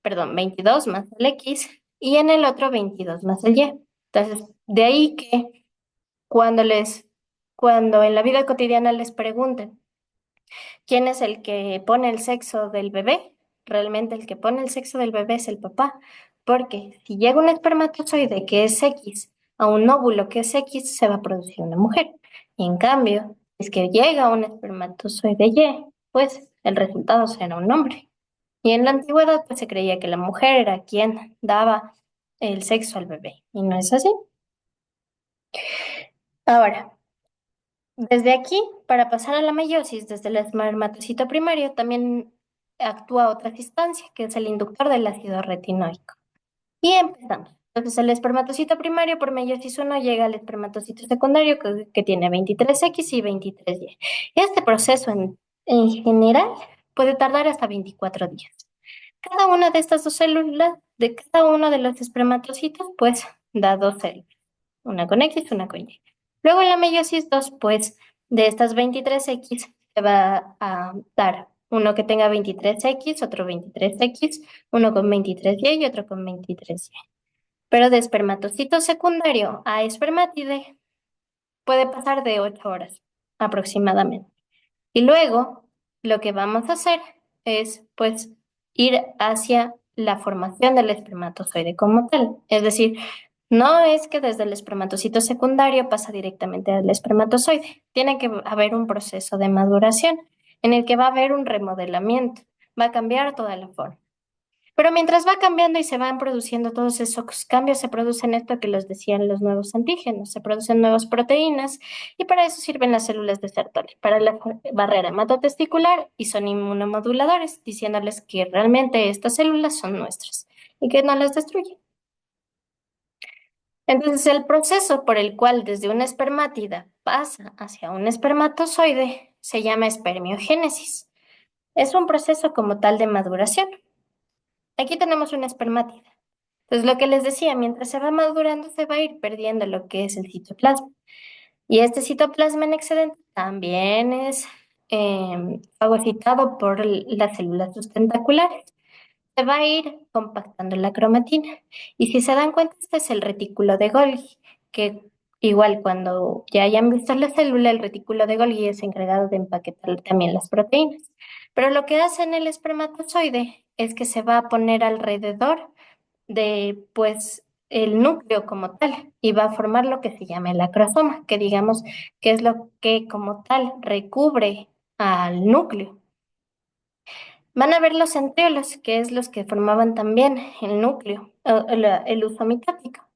perdón, 22 más el X, y en el otro 22 más el Y. Entonces, de ahí que cuando cuando en la vida cotidiana les pregunten quién es el que pone el sexo del bebé, realmente el que pone el sexo del bebé es el papá, porque si llega un espermatozoide que es X a un óvulo que es X, se va a producir una mujer. Y en cambio, es que llega un espermatozoide Y, pues el resultado será un hombre. Y en la antigüedad pues se creía que la mujer era quien daba el sexo al bebé, y no es así. Ahora, desde aquí, para pasar a la meiosis, desde el espermatocito primario, también actúa otra instancia, que es el inductor del ácido retinoico. Y empezamos. Entonces, el espermatocito primario por meiosis uno llega al espermatocito secundario que tiene 23X y 23Y. Este proceso en general puede tardar hasta 24 días. Cada una de estas dos células, de cada uno de los espermatocitos, pues da dos células, una con X, una con Y. Luego en la meiosis 2, pues de estas 23X se va a dar uno que tenga 23X, otro 23X, uno con 23Y y otro con 23Y. Pero de espermatocito secundario a espermátide puede pasar de 8 horas aproximadamente. Y luego lo que vamos a hacer es, pues, ir hacia la formación del espermatozoide como tal. Es decir, no es que desde el espermatocito secundario pasa directamente al espermatozoide. Tiene que haber un proceso de maduración en el que va a haber un remodelamiento. Va a cambiar toda la forma. Pero mientras va cambiando y se van produciendo todos esos cambios, se producen esto que los decían los nuevos antígenos, se producen nuevas proteínas y para eso sirven las células de Sertoli, para la barrera hematotesticular y son inmunomoduladores, diciéndoles que realmente estas células son nuestras y que no las destruyen. Entonces, el proceso por el cual desde una espermátida pasa hacia un espermatozoide se llama espermiogénesis. Es un proceso como tal de maduración. Aquí tenemos una espermátida. Entonces, lo que les decía, mientras se va madurando, se va a ir perdiendo lo que es el citoplasma. Y este citoplasma en excedente también es fagocitado por las células sustentaculares. Se va a ir compactando la cromatina. Y si se dan cuenta, este es el retículo de Golgi, que igual cuando ya hayan visto la célula, el retículo de Golgi es encargado de empaquetar también las proteínas. Pero lo que hace en el espermatozoide es que se va a poner alrededor de pues el núcleo como tal y va a formar lo que se llama el acrosoma, que digamos que es lo que como tal recubre al núcleo. Van a ver los centriolos, que es los que formaban también el núcleo, el uso mitótico.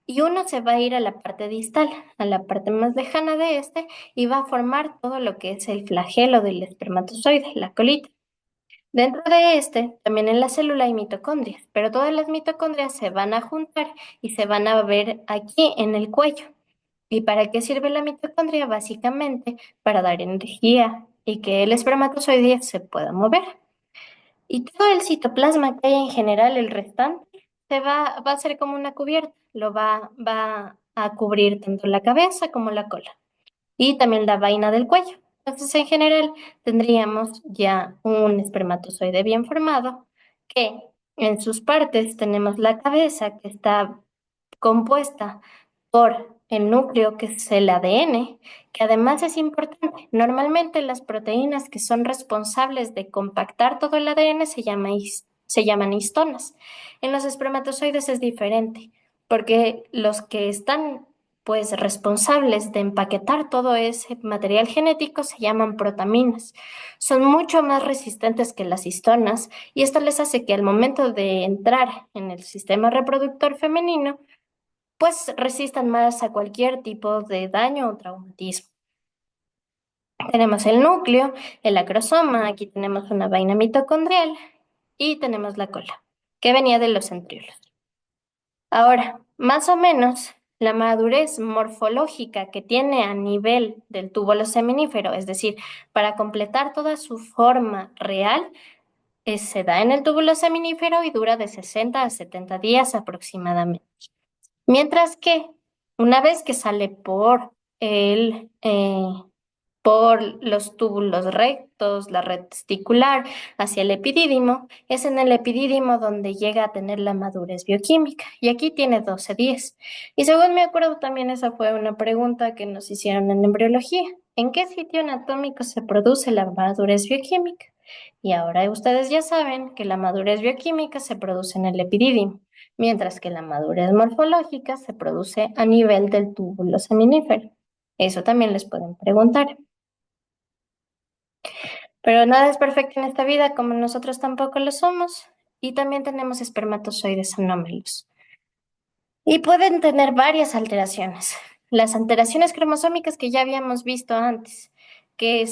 Y uno se va a ir a la parte distal, a la parte más lejana de este, y va a formar todo lo que es el flagelo del espermatozoide, la colita. Dentro de este, también en la célula hay mitocondrias, pero todas las mitocondrias se van a juntar y se van a ver aquí en el cuello. ¿Y para qué sirve la mitocondria? Básicamente para dar energía y que el espermatozoide se pueda mover. Y todo el citoplasma que hay en general, el restante, va a ser como una cubierta, va a cubrir tanto la cabeza como la cola y también la vaina del cuello. Entonces, en general, tendríamos ya un espermatozoide bien formado que en sus partes tenemos la cabeza que está compuesta por el núcleo que es el ADN, que además es importante. Normalmente las proteínas que son responsables de compactar todo el ADN se llaman histonas. En los espermatozoides es diferente, porque los que están pues responsables de empaquetar todo ese material genético se llaman protaminas. Son mucho más resistentes que las histonas y esto les hace que al momento de entrar en el sistema reproductor femenino, pues resistan más a cualquier tipo de daño o traumatismo. Tenemos el núcleo, el acrosoma, aquí tenemos una vaina mitocondrial y tenemos la cola, que venía de los centriolos. Ahora, más o menos, la madurez morfológica que tiene a nivel del túbulo seminífero, es decir, para completar toda su forma real, se da en el túbulo seminífero y dura de 60 a 70 días aproximadamente. Mientras que una vez que sale por el por los túbulos rectos, la red testicular, hacia el epidídimo. Es en el epidídimo donde llega a tener la madurez bioquímica. Y aquí tiene 12 días. Y según me acuerdo, también esa fue una pregunta que nos hicieron en embriología. ¿En qué sitio anatómico se produce la madurez bioquímica? Y ahora ustedes ya saben que la madurez bioquímica se produce en el epidídimo, mientras que la madurez morfológica se produce a nivel del túbulo seminífero. Eso también les pueden preguntar. Pero nada es perfecto en esta vida, como nosotros tampoco lo somos, y también tenemos espermatozoides anómalos. Y pueden tener varias alteraciones. Las alteraciones cromosómicas que ya habíamos visto antes, que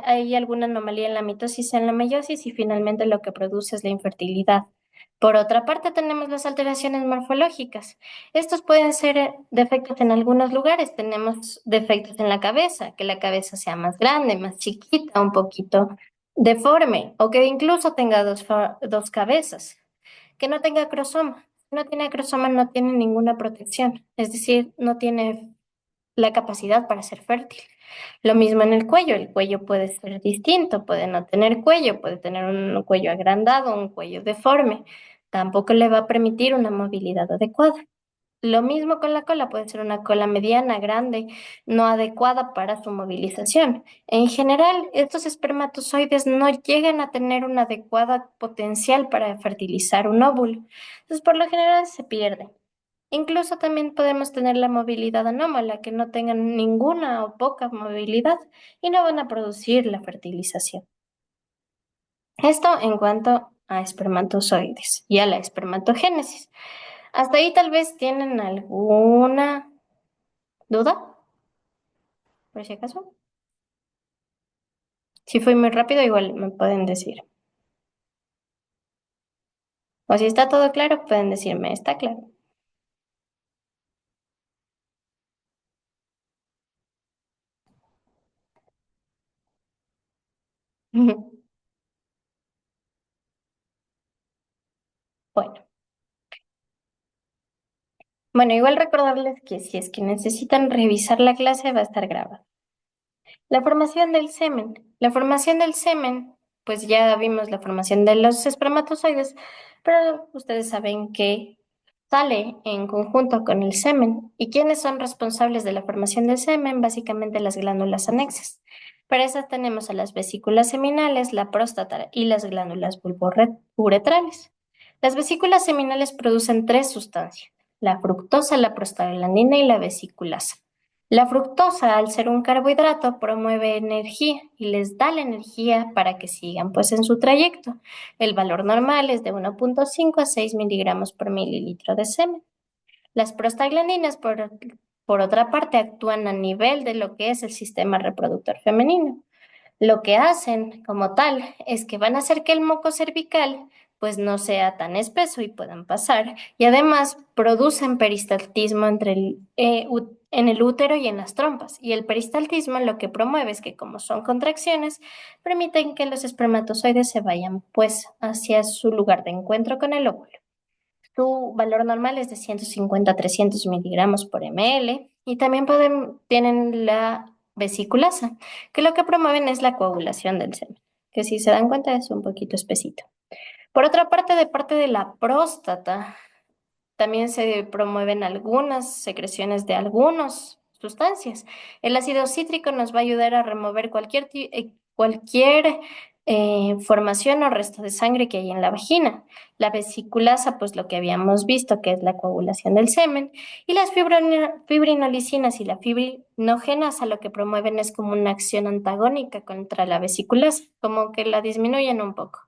hay alguna anomalía en la mitosis, en la meiosis, y finalmente lo que produce es la infertilidad. Por otra parte, tenemos las alteraciones morfológicas. Estos pueden ser defectos en algunos lugares. Tenemos defectos en la cabeza, que la cabeza sea más grande, más chiquita, un poquito deforme, o que incluso tenga dos cabezas, que no tenga crosoma. Si no tiene crosoma, no tiene ninguna protección, es decir, no tiene la capacidad para ser fértil. Lo mismo en el cuello puede ser distinto, puede no tener cuello, puede tener un cuello agrandado, un cuello deforme, tampoco le va a permitir una movilidad adecuada. Lo mismo con la cola, puede ser una cola mediana, grande, no adecuada para su movilización. En general, estos espermatozoides no llegan a tener una adecuada potencial para fertilizar un óvulo. Entonces, por lo general, se pierde. Incluso también podemos tener la movilidad anómala, que no tengan ninguna o poca movilidad y no van a producir la fertilización. Esto en cuanto a espermatozoides y a la espermatogénesis. Hasta ahí tal vez tienen alguna duda, por si acaso. Si fui muy rápido, igual me pueden decir. O si está todo claro, pueden decirme, está claro. Bueno, bueno, igual recordarles que si es que necesitan revisar la clase, va a estar grabada. La formación del semen. La formación del semen, pues ya vimos la formación de los espermatozoides, pero ustedes saben que sale en conjunto con el semen. ¿Y quiénes son responsables de la formación del semen? Básicamente las glándulas anexas. Para esas tenemos a las vesículas seminales, la próstata y las glándulas bulbouretrales. Las vesículas seminales producen tres sustancias: la fructosa, la prostaglandina y la vesiculasa. La fructosa, al ser un carbohidrato, promueve energía y les da la energía para que sigan pues en su trayecto. El valor normal es de 1,5 a 6 miligramos por mililitro de semen. Las prostaglandinas, por otra parte, actúan a nivel de lo que es el sistema reproductor femenino. Lo que hacen como tal es que van a hacer que el moco cervical pues no sea tan espeso y puedan pasar, y además producen peristaltismo en el útero y en las trompas. Y el peristaltismo lo que promueve es que, como son contracciones, permiten que los espermatozoides se vayan pues hacia su lugar de encuentro con el óvulo. Su valor normal es de 150 a 300 miligramos por ml, y también tienen la vesiculasa, que lo que promueven es la coagulación del semen, que si se dan cuenta es un poquito espesito. Por otra parte, de parte de la próstata, también se promueven algunas secreciones de algunas sustancias. El ácido cítrico nos va a ayudar a remover cualquier formación o resto de sangre que hay en la vagina. La vesiculasa, pues lo que habíamos visto, que es la coagulación del semen. Y las fibrinolisinas y la fibrinogenasa lo que promueven es como una acción antagónica contra la vesiculasa, como que la disminuyen un poco.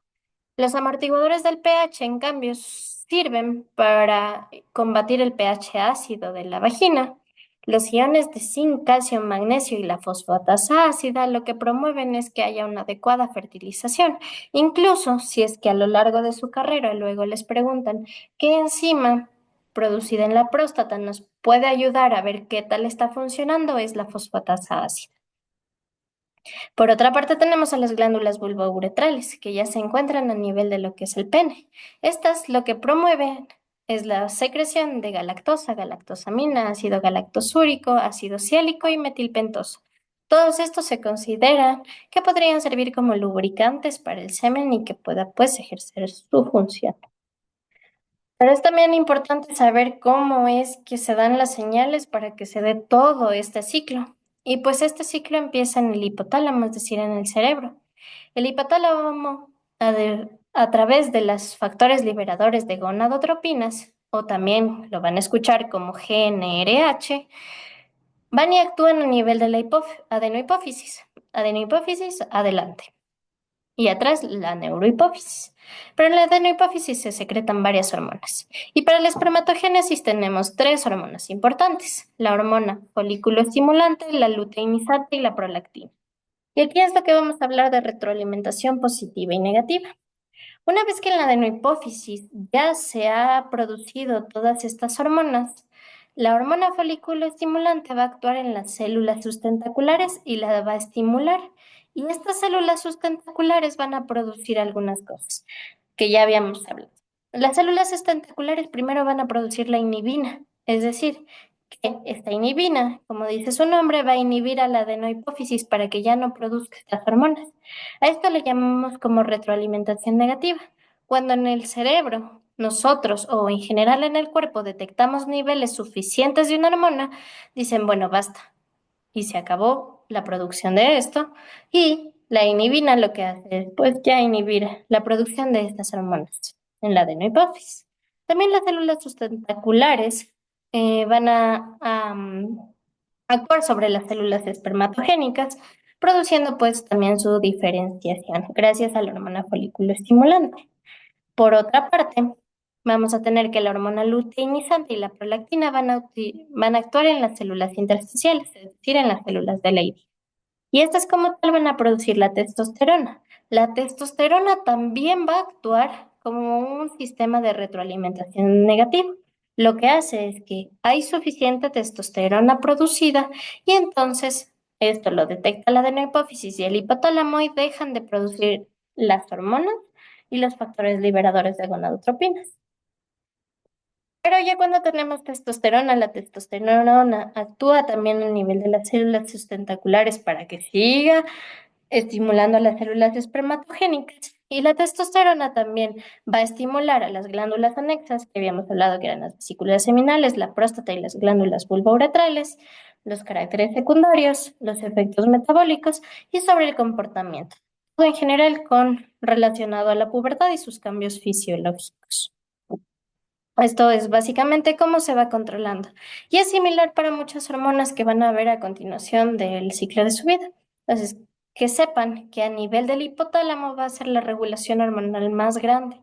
Los amortiguadores del pH, en cambio, sirven para combatir el pH ácido de la vagina. Los iones de zinc, calcio, magnesio y la fosfatasa ácida lo que promueven es que haya una adecuada fertilización. Incluso si es que a lo largo de su carrera luego les preguntan qué enzima producida en la próstata nos puede ayudar a ver qué tal está funcionando, es la fosfatasa ácida. Por otra parte, tenemos a las glándulas bulbouretrales, que ya se encuentran a nivel de lo que es el pene. Estas lo que promueven es la secreción de galactosa, galactosamina, ácido galactosúrico, ácido siálico y metilpentoso. Todos estos se consideran que podrían servir como lubricantes para el semen y que pueda pues ejercer su función. Pero es también importante saber cómo es que se dan las señales para que se dé todo este ciclo. Y pues este ciclo empieza en el hipotálamo, es decir, en el cerebro. El hipotálamo, a través de los factores liberadores de gonadotropinas, o también lo van a escuchar como GnRH, van y actúan a nivel de la adenohipófisis. Adenohipófisis, adelante. Y atrás la neurohipófisis. Pero en la adenohipófisis se secretan varias hormonas. Y para la espermatogénesis tenemos tres hormonas importantes: la hormona folículo estimulante, la luteinizante y la prolactina. Y aquí es lo que vamos a hablar de retroalimentación positiva y negativa. Una vez que en la adenohipófisis ya se ha producido todas estas hormonas, la hormona folículo estimulante va a actuar en las células sustentaculares y la va a estimular. Y estas células sustentaculares van a producir algunas cosas que ya habíamos hablado. Las células sustentaculares primero van a producir la inhibina, es decir, que esta inhibina, como dice su nombre, va a inhibir a la adenohipófisis para que ya no produzca estas hormonas. A esto le llamamos como retroalimentación negativa. Cuando en el cerebro nosotros o en general en el cuerpo detectamos niveles suficientes de una hormona, dicen, bueno, basta, y se acabó la producción de esto, y la inhibina lo que hace es pues ya inhibir la producción de estas hormonas en la adenohipófisis. También las células sustentaculares van a actuar sobre las células espermatogénicas, produciendo pues también su diferenciación gracias a la hormona folículo estimulante. Por otra parte, vamos a tener que la hormona luteinizante y la prolactina van a actuar en las células intersticiales, es decir, en las células de Leydig. Y estas como tal van a producir la testosterona. La testosterona también va a actuar como un sistema de retroalimentación negativo. Lo que hace es que hay suficiente testosterona producida y entonces esto lo detecta la adenohipófisis y el hipotálamo y dejan de producir las hormonas y los factores liberadores de gonadotropinas. Pero ya cuando tenemos testosterona, la testosterona actúa también a nivel de las células sustentaculares para que siga estimulando a las células espermatogénicas. Y la testosterona también va a estimular a las glándulas anexas, que habíamos hablado que eran las vesículas seminales, la próstata y las glándulas vulvouretrales, los caracteres secundarios, los efectos metabólicos y sobre el comportamiento. Todo en general relacionado a la pubertad y sus cambios fisiológicos. Esto es básicamente cómo se va controlando. Y es similar para muchas hormonas que van a ver a continuación del ciclo de su vida. Entonces, que sepan que a nivel del hipotálamo va a ser la regulación hormonal más grande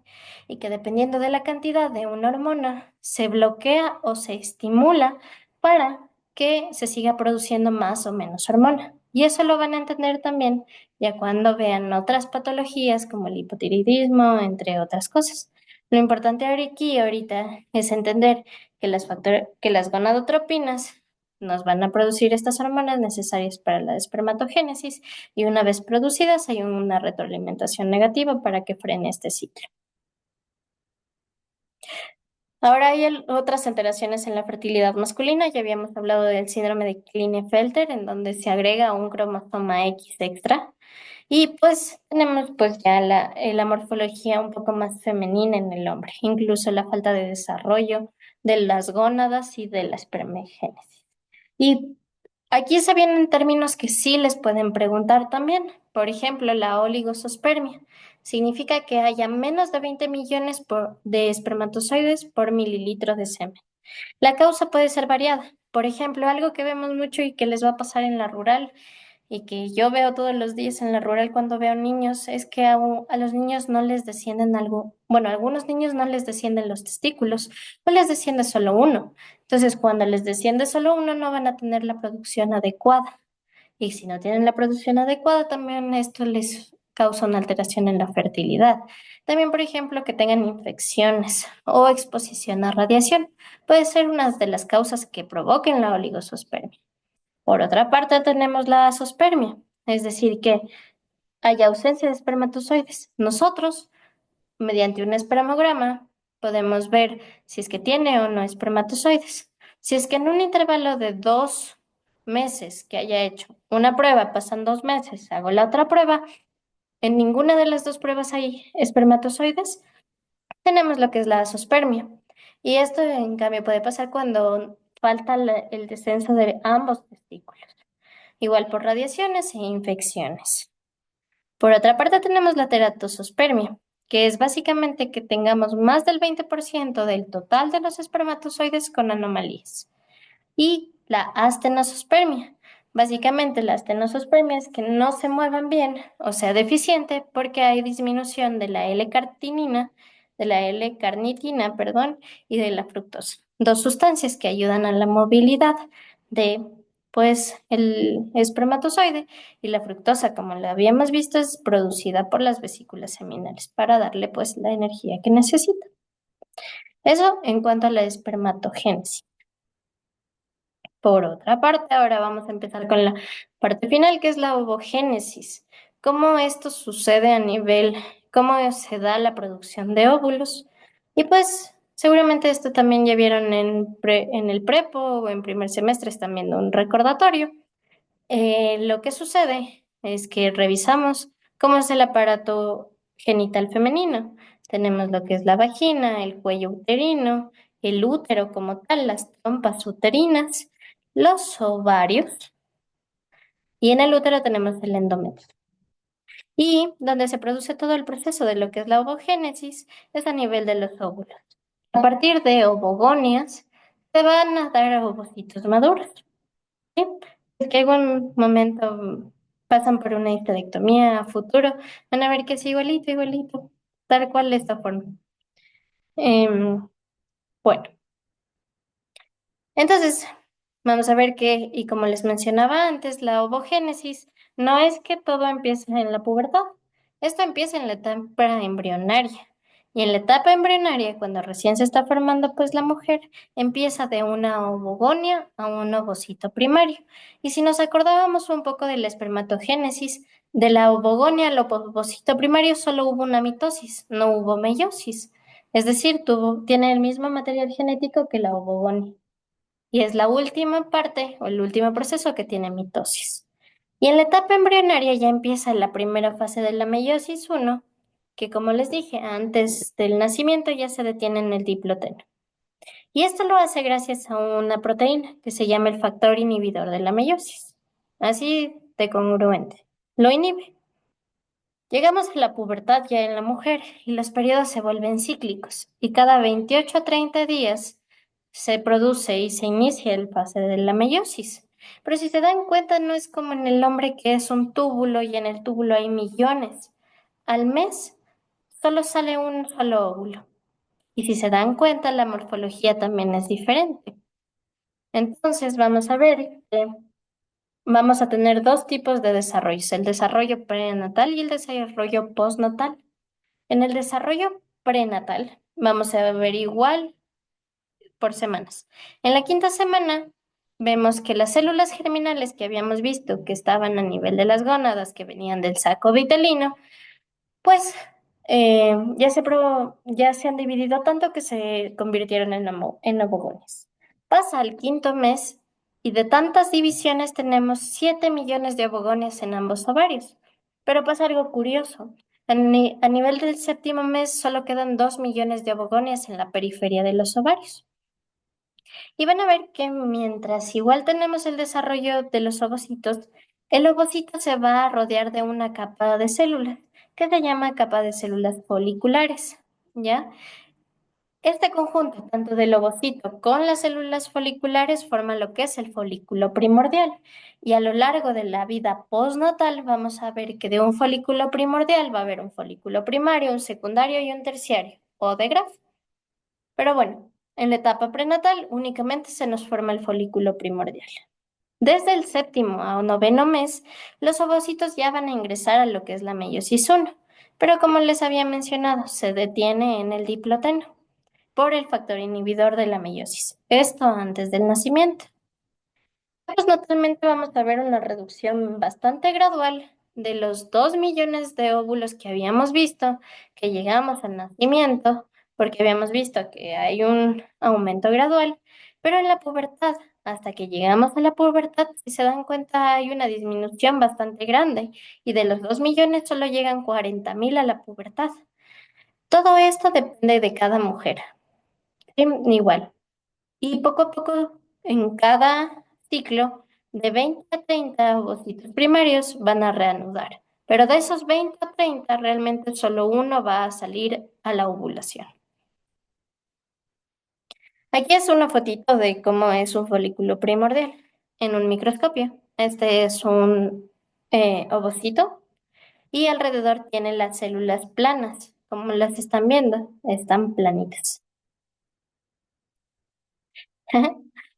y que dependiendo de la cantidad de una hormona, se bloquea o se estimula para que se siga produciendo más o menos hormona. Y eso lo van a entender también ya cuando vean otras patologías como el hipotiroidismo, entre otras cosas. Lo importante aquí ahorita es entender que que las gonadotropinas nos van a producir estas hormonas necesarias para la espermatogénesis y una vez producidas hay una retroalimentación negativa para que frene este ciclo. Ahora hay otras alteraciones en la fertilidad masculina. Ya habíamos hablado del síndrome de Klinefelter, en donde se agrega un cromosoma X extra. Y pues tenemos pues ya la morfología un poco más femenina en el hombre, incluso la falta de desarrollo de las gónadas y de la espermogénesis. Y aquí se vienen términos que sí les pueden preguntar también. Por ejemplo, la oligosospermia. Significa que haya menos de 20 millones de espermatozoides por mililitro de semen. La causa puede ser variada. Por ejemplo, algo que vemos mucho y que les va a pasar en la rural y que yo veo todos los días en la rural cuando veo niños es que a los niños no les descienden algo, bueno, a algunos niños no les descienden los testículos, no les desciende solo uno. Entonces, cuando les desciende solo uno, no van a tener la producción adecuada. Y si no tienen la producción adecuada, también esto les causa una alteración en la fertilidad. También, por ejemplo, que tengan infecciones o exposición a radiación. Puede ser una de las causas que provoquen la oligosospermia. Por otra parte, tenemos la azospermia, es decir, que hay ausencia de espermatozoides. Nosotros, mediante un espermograma, podemos ver si es que tiene o no espermatozoides. Si es que en un intervalo de 2 meses que haya hecho una prueba, pasan 2 meses, hago la otra prueba, en ninguna de las dos pruebas hay espermatozoides, tenemos lo que es la azoospermia. Y esto, en cambio, puede pasar cuando falta el descenso de ambos testículos, igual por radiaciones e infecciones. Por otra parte, tenemos la teratosospermia, que es básicamente que tengamos más del 20% del total de los espermatozoides con anomalías. Y la astenosospermia. Básicamente, la astenosospermia es que no se muevan bien, o sea, deficiente, porque hay disminución de la L-carnitina, perdón, y de la fructosa. Dos sustancias que ayudan a la movilidad de, pues, el espermatozoide, y la fructosa, como lo habíamos visto, es producida por las vesículas seminales para darle, pues, la energía que necesita. Eso en cuanto a la espermatogénesis. Por otra parte, ahora vamos a empezar con la parte final, que es la ovogénesis. ¿Cómo esto sucede a nivel, cómo se da la producción de óvulos? Y pues seguramente esto también ya vieron en el prepo o en primer semestre, están viendo un recordatorio. Lo que sucede es que revisamos cómo es el aparato genital femenino. Tenemos lo que es la vagina, el cuello uterino, el útero como tal, las trompas uterinas, los ovarios y en el útero tenemos el endometrio. Y donde se produce todo el proceso de lo que es la ovogénesis es a nivel de los óvulos. A partir de ovogonias se van a dar ovocitos maduros. ¿Sí? Es que algún momento pasan por una histerectomía a futuro, van a ver que es igualito, igualito, tal cual de esta forma. Em, bueno, entonces vamos a ver que, y como les mencionaba antes, la ovogénesis no es que todo empiece en la pubertad, esto empieza en la etapa embrionaria. Y en la etapa embrionaria, cuando recién se está formando, pues la mujer empieza de una ovogonia a un ovocito primario. Y si nos acordábamos un poco de la espermatogénesis, de la ovogonia al ovocito primario solo hubo una mitosis, no hubo meiosis. Es decir, tiene el mismo material genético que la ovogonia. Y es la última parte o el último proceso que tiene mitosis. Y en la etapa embrionaria ya empieza la primera fase de la meiosis uno, que como les dije, antes del nacimiento ya se detiene en el diploteno. Y esto lo hace gracias a una proteína que se llama el factor inhibidor de la meiosis. Así de congruente. Lo inhibe. Llegamos a la pubertad ya en la mujer y los periodos se vuelven cíclicos y cada 28 a 30 días se produce y se inicia el fase de la meiosis. Pero si se dan cuenta, no es como en el hombre que es un túbulo y en el túbulo hay millones. Al mes solo sale un solo óvulo. Y si se dan cuenta, la morfología también es diferente. Entonces vamos a ver que vamos a tener dos tipos de desarrollos, el desarrollo prenatal y el desarrollo postnatal. En el desarrollo prenatal vamos a ver igual por semanas. En la quinta semana vemos que las células germinales que habíamos visto que estaban a nivel de las gónadas que venían del saco vitelino, pues ya se han dividido tanto que se convirtieron en ovogones. Pasa al quinto mes y de tantas divisiones tenemos 7 millones de ovogones en ambos ovarios. Pero pasa algo curioso. A nivel del séptimo mes solo quedan 2 millones de ovogones en la periferia de los ovarios. Y van a ver que mientras igual tenemos el desarrollo de los ovocitos, el ovocito se va a rodear de una capa de células que se llama capa de células foliculares, ¿ya? Este conjunto, tanto del ovocito con las células foliculares, forma lo que es el folículo primordial. Y a lo largo de la vida postnatal vamos a ver que de un folículo primordial va a haber un folículo primario, un secundario y un terciario, o de grafo. Pero bueno, en la etapa prenatal únicamente se nos forma el folículo primordial. Desde el séptimo a noveno mes, los ovocitos ya van a ingresar a lo que es la meiosis 1, pero como les había mencionado, se detiene en el diploteno por el factor inhibidor de la meiosis. Esto antes del nacimiento. Pues notablemente vamos a ver una reducción bastante gradual de los 2 millones de óvulos que habíamos visto, que llegamos al nacimiento, porque habíamos visto que hay un aumento gradual, pero en la pubertad hasta que llegamos a la pubertad, si se dan cuenta, hay una disminución bastante grande y de los 2 millones solo llegan 40.000 a la pubertad. Todo esto depende de cada mujer, ¿sí? Igual. Y poco a poco, en cada ciclo, de 20 a 30 ovocitos primarios van a reanudar. Pero de esos 20 a 30, realmente solo uno va a salir a la ovulación. Aquí es una fotito de cómo es un folículo primordial en un microscopio. Este es un ovocito y alrededor tiene las células planas. Como las están viendo, están planitas.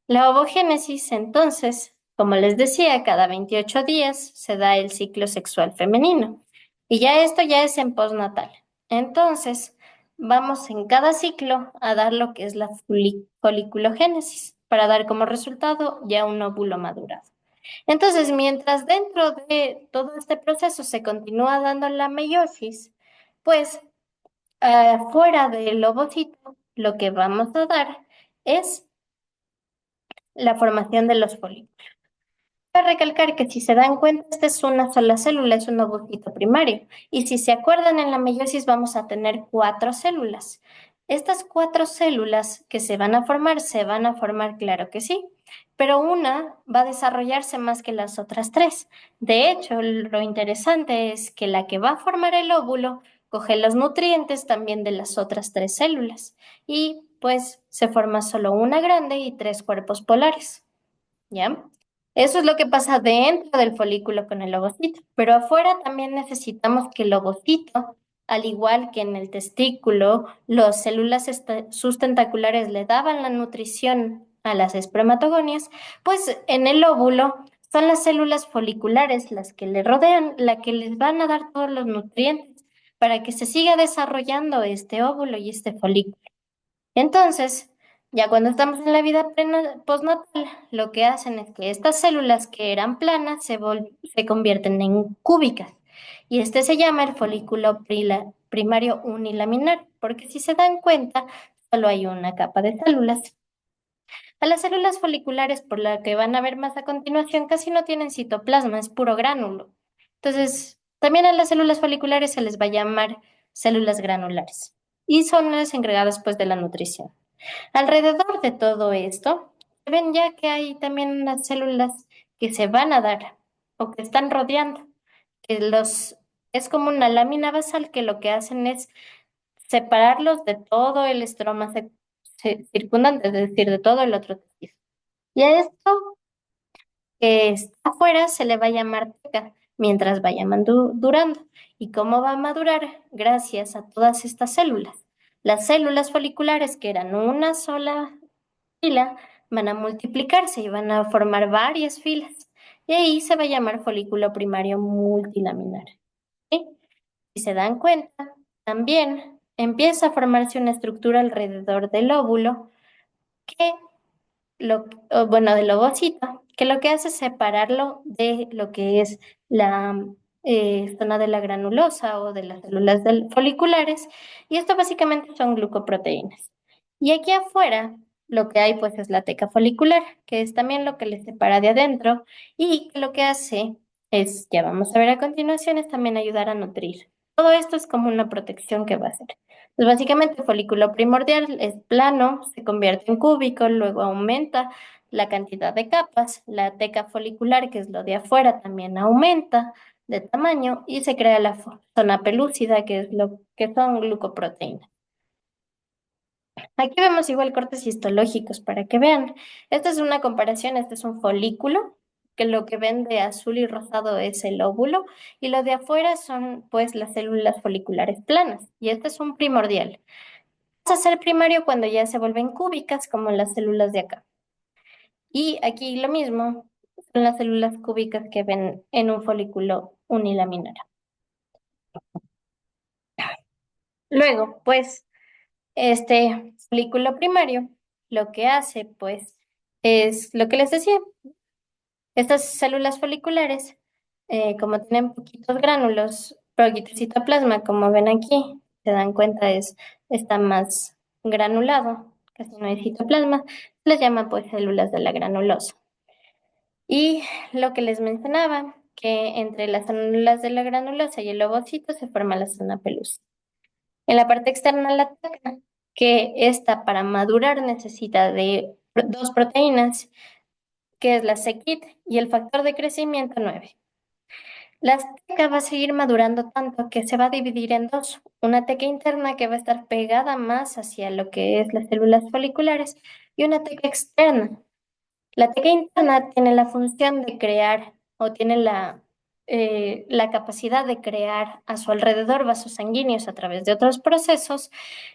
La ovogénesis, entonces, como les decía, cada 28 días se da el ciclo sexual femenino. Y ya esto ya es en postnatal. Entonces, vamos en cada ciclo a dar lo que es la foliculogénesis, para dar como resultado ya un óvulo madurado. Entonces, mientras dentro de todo este proceso se continúa dando la meiosis, pues fuera del ovocito, lo que vamos a dar es la formación de los folículos. Para recalcar que si se dan cuenta, esta es una sola célula, es un ovocito primario. Y si se acuerdan, en la meiosis vamos a tener 4 células. Estas 4 células que se van a formar, claro que sí, pero una va a desarrollarse más que las otras 3. De hecho, lo interesante es que la que va a formar el óvulo coge los nutrientes también de las otras 3 células y pues se forma solo una grande y 3 cuerpos polares. ¿Ya? Eso es lo que pasa dentro del folículo con el ovocito, pero afuera también necesitamos que el ovocito, al igual que en el testículo, las células sustentaculares le daban la nutrición a las espermatogonias, pues en el óvulo son las células foliculares las que le rodean, las que les van a dar todos los nutrientes para que se siga desarrollando este óvulo y este folículo. Entonces, ya cuando estamos en la vida postnatal, lo que hacen es que estas células que eran planas se convierten en cúbicas. Y este se llama el folículo primario unilaminar, porque si se dan cuenta, solo hay una capa de células. A las células foliculares, por la que van a ver más a continuación, casi no tienen citoplasma, es puro gránulo. Entonces, también a las células foliculares se les va a llamar células granulares. Y son las encargadas pues de la nutrición. Alrededor de todo esto, ven ya que hay también unas células que se van a dar o que están rodeando, que es como una lámina basal que lo que hacen es separarlos de todo el estroma circundante, es decir, de todo el otro tejido. Y a esto que está afuera se le va a llamar teca mientras vaya madurando. ¿Y cómo va a madurar? Gracias a todas estas células. Las células foliculares, que eran una sola fila, van a multiplicarse y van a formar varias filas. Y ahí se va a llamar folículo primario multilaminar. ¿Sí? Si se dan cuenta, también empieza a formarse una estructura alrededor del óvulo que bueno, del ovocito, que lo que hace es separarlo de lo que es la zona de la granulosa o de las células foliculares, y esto básicamente son glucoproteínas. Y aquí afuera lo que hay pues es la teca folicular, que es también lo que le separa de adentro y que lo que hace es, ya vamos a ver a continuación, es también ayudar a nutrir. Todo esto es como una protección que va a hacer. Pues básicamente el folículo primordial es plano, se convierte en cúbico, luego aumenta la cantidad de capas, la teca folicular, que es lo de afuera, también aumenta de tamaño y se crea la zona pelúcida, que es lo que son glucoproteínas. Aquí vemos igual cortes histológicos para que vean. Esta es una comparación, este es un folículo, que lo que ven de azul y rosado es el óvulo, y lo de afuera son pues las células foliculares planas, y este es un primordial. Pasa a ser primario cuando ya se vuelven cúbicas, como las células de acá. Y aquí lo mismo, son las células cúbicas que ven en un folículo unilaminar. Luego, pues, este folículo primario lo que hace, pues, es lo que les decía. Estas células foliculares, como tienen poquitos gránulos, poquito citoplasma, como ven aquí, se dan cuenta, está más granulado casi no hay citoplasma, se les llama pues células de la granulosa. Y lo que les mencionaba, que entre las células de la granulosa y el ovocito se forma la zona pelusa. En la parte externa la teca, que esta para madurar necesita de dos proteínas, que es la c-KIT y el factor de crecimiento 9. La teca va a seguir madurando tanto que se va a dividir en dos. Una teca interna que va a estar pegada más hacia lo que es las células foliculares y una teca externa. La teca interna tiene la función de crear o tiene la capacidad de crear a su alrededor vasos sanguíneos a través de otros procesos,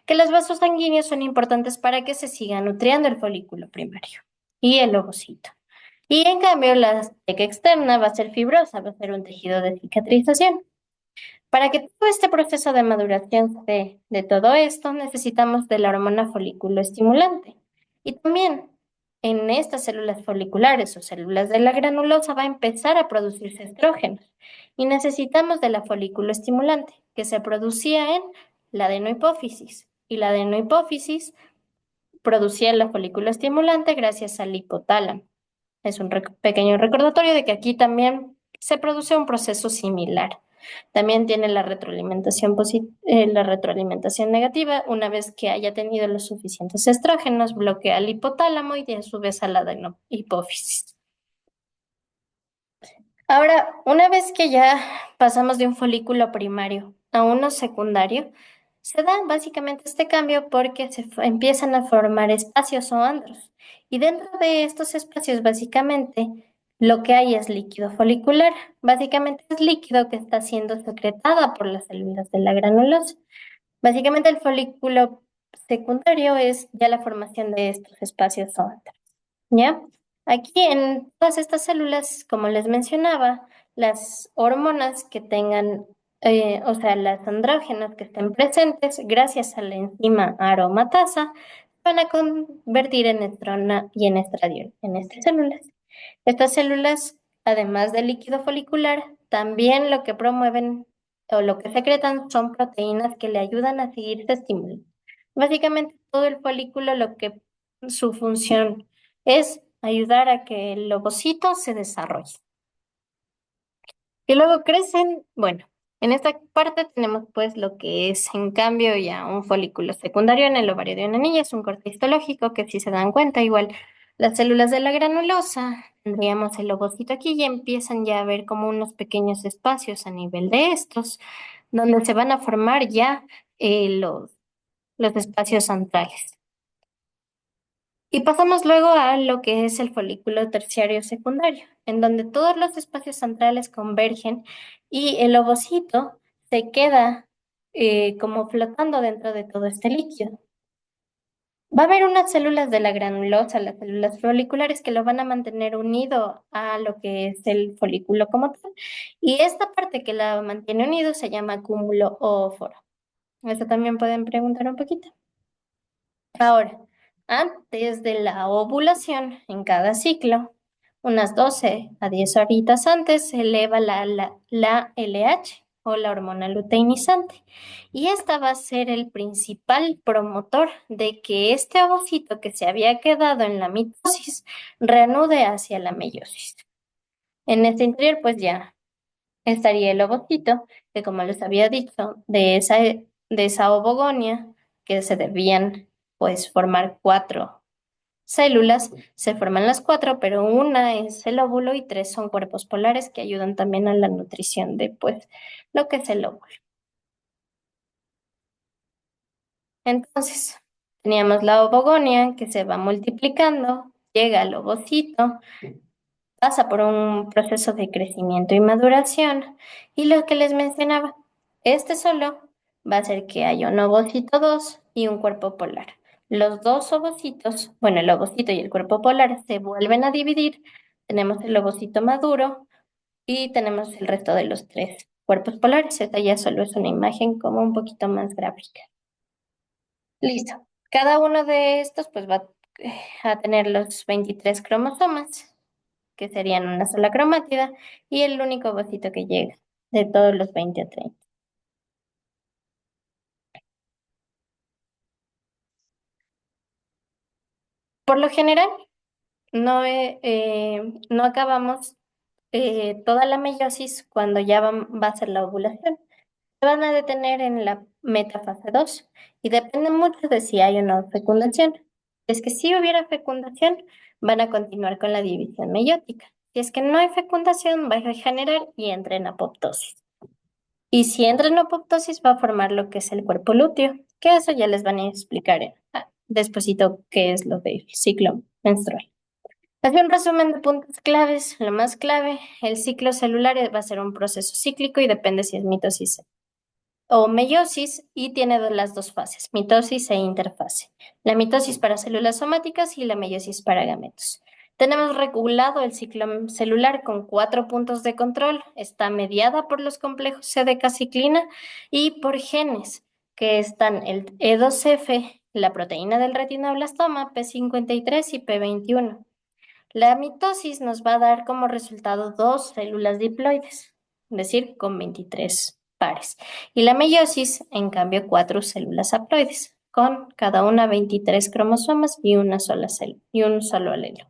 que los vasos sanguíneos son importantes para que se siga nutriendo el folículo primario y el ovocito. Y en cambio, la teca externa va a ser fibrosa, va a ser un tejido de cicatrización. Para que todo este proceso de maduración se dé de todo esto, necesitamos de la hormona folículo estimulante. Y también en estas células foliculares o células de la granulosa va a empezar a producirse estrógenos. Y necesitamos de la folículo estimulante, que se producía en la adenohipófisis. Y la adenohipófisis producía la folículo estimulante gracias al hipotálamo. Es un pequeño recordatorio de que aquí también se produce un proceso similar. También tiene la retroalimentación negativa. Una vez que haya tenido los suficientes estrógenos, bloquea el hipotálamo y a su vez a la hipófisis. Ahora, una vez que ya pasamos de un folículo primario a uno secundario, se da básicamente este cambio porque empiezan a formar espacios o andros. Y dentro de estos espacios, básicamente, lo que hay es líquido folicular. Básicamente es líquido que está siendo secretada por las células de la granulosa. Básicamente el folículo secundario es ya la formación de estos espacios o andros. ¿Ya? Aquí en todas estas células, como les mencionaba, las hormonas que tengan, o sea, las andrógenas que estén presentes, gracias a la enzima aromatasa, van a convertir en estrona y en estradiol en estas células. Estas células, además del líquido folicular, también lo que promueven o lo que secretan son proteínas que le ayudan a seguir este estímulo. Básicamente todo el folículo, lo que su función es ayudar a que el ovocito se desarrolle. Y luego crecen, bueno, en esta parte tenemos pues lo que es en cambio ya un folículo secundario en el ovario de una niña, es un corte histológico que si se dan cuenta igual las células de la granulosa, tendríamos el ovocito aquí y empiezan ya a ver como unos pequeños espacios a nivel de estos, donde se van a formar ya los espacios centrales. Y pasamos luego a lo que es el folículo terciario secundario, en donde todos los espacios centrales convergen y el ovocito se queda como flotando dentro de todo este líquido. Va a haber unas células de la granulosa, las células foliculares, que lo van a mantener unido a lo que es el folículo como tal. Y esta parte que la mantiene unido se llama cúmulo óforo. Eso también pueden preguntar un poquito. Ahora, antes de la ovulación, en cada ciclo, unas 12 a 10 horitas antes, se eleva la LH o la hormona luteinizante. Y esta va a ser el principal promotor de que este ovocito que se había quedado en la mitosis reanude hacia la meiosis. En este interior, pues ya estaría el ovocito, que como les había dicho, de esa ovogonia, que se debían pues formar cuatro células, se forman las cuatro, pero una es el óvulo y tres son cuerpos polares que ayudan también a la nutrición de pues lo que es el óvulo. Entonces, teníamos la ovogonia que se va multiplicando, llega al ovocito, pasa por un proceso de crecimiento y maduración. Y lo que les mencionaba, este solo va a hacer que haya un ovocito 2 y un cuerpo polar. Los dos ovocitos, bueno, el ovocito y el cuerpo polar se vuelven a dividir. Tenemos el ovocito maduro y tenemos el resto de los tres cuerpos polares. Esta ya solo es una imagen como un poquito más gráfica. Listo. Cada uno de estos pues va a tener los 23 cromosomas que serían una sola cromátida, y el único ovocito que llega de todos los 20 a 30. Por lo general, no acabamos toda la meiosis cuando ya va a ser la ovulación. Se van a detener en la metafase 2 y depende mucho de si hay o no fecundación. Es que si hubiera fecundación, van a continuar con la división meiótica. Si es que no hay fecundación, va a regenerar y entra en apoptosis. Y si entra en apoptosis, va a formar lo que es el cuerpo lúteo, que eso ya les van a explicar despuesito qué es lo del ciclo menstrual. Así un resumen de puntos claves. Lo más clave, el ciclo celular va a ser un proceso cíclico y depende si es mitosis o meiosis y tiene las dos fases, mitosis e interfase. La mitosis para células somáticas y la meiosis para gametos. Tenemos regulado el ciclo celular con 4 puntos de control. Está mediada por los complejos C-decaciclina y por genes que están el E2F, la proteína del retinoblastoma, P53 y P21. La mitosis nos va a dar como resultado dos células diploides, es decir, con 23 pares. Y la meiosis, en cambio, cuatro células haploides, con cada una 23 cromosomas y una sola célula y un solo alelo.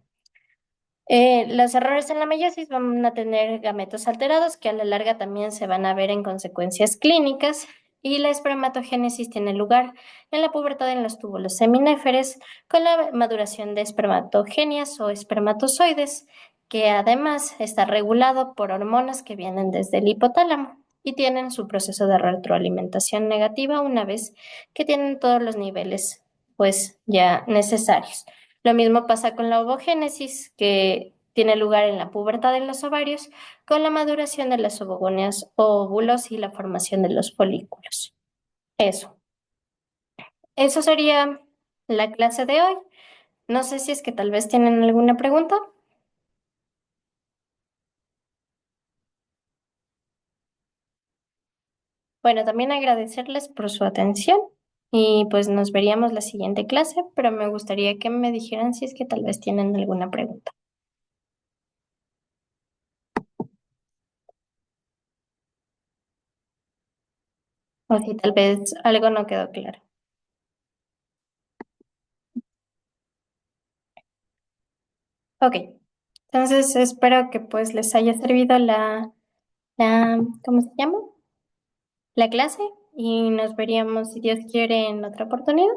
Los errores en la meiosis van a tener gametos alterados que a la larga también se van a ver en consecuencias clínicas y la espermatogénesis tiene lugar en la pubertad en los túbulos seminéferes con la maduración de espermatogenias o espermatozoides que además está regulado por hormonas que vienen desde el hipotálamo y tienen su proceso de retroalimentación negativa una vez que tienen todos los niveles pues ya necesarios. Lo mismo pasa con la ovogénesis, que tiene lugar en la pubertad de los ovarios, con la maduración de las ovogonias o óvulos y la formación de los folículos. Eso. Eso sería la clase de hoy. No sé si es que tal vez tienen alguna pregunta. Bueno, también agradecerles por su atención y pues nos veríamos la siguiente clase, pero me gustaría que me dijeran si es que tal vez tienen alguna pregunta o si tal vez algo no quedó claro. Ok, entonces espero que pues les haya servido ¿cómo se llama? La clase y nos veríamos si Dios quiere en otra oportunidad.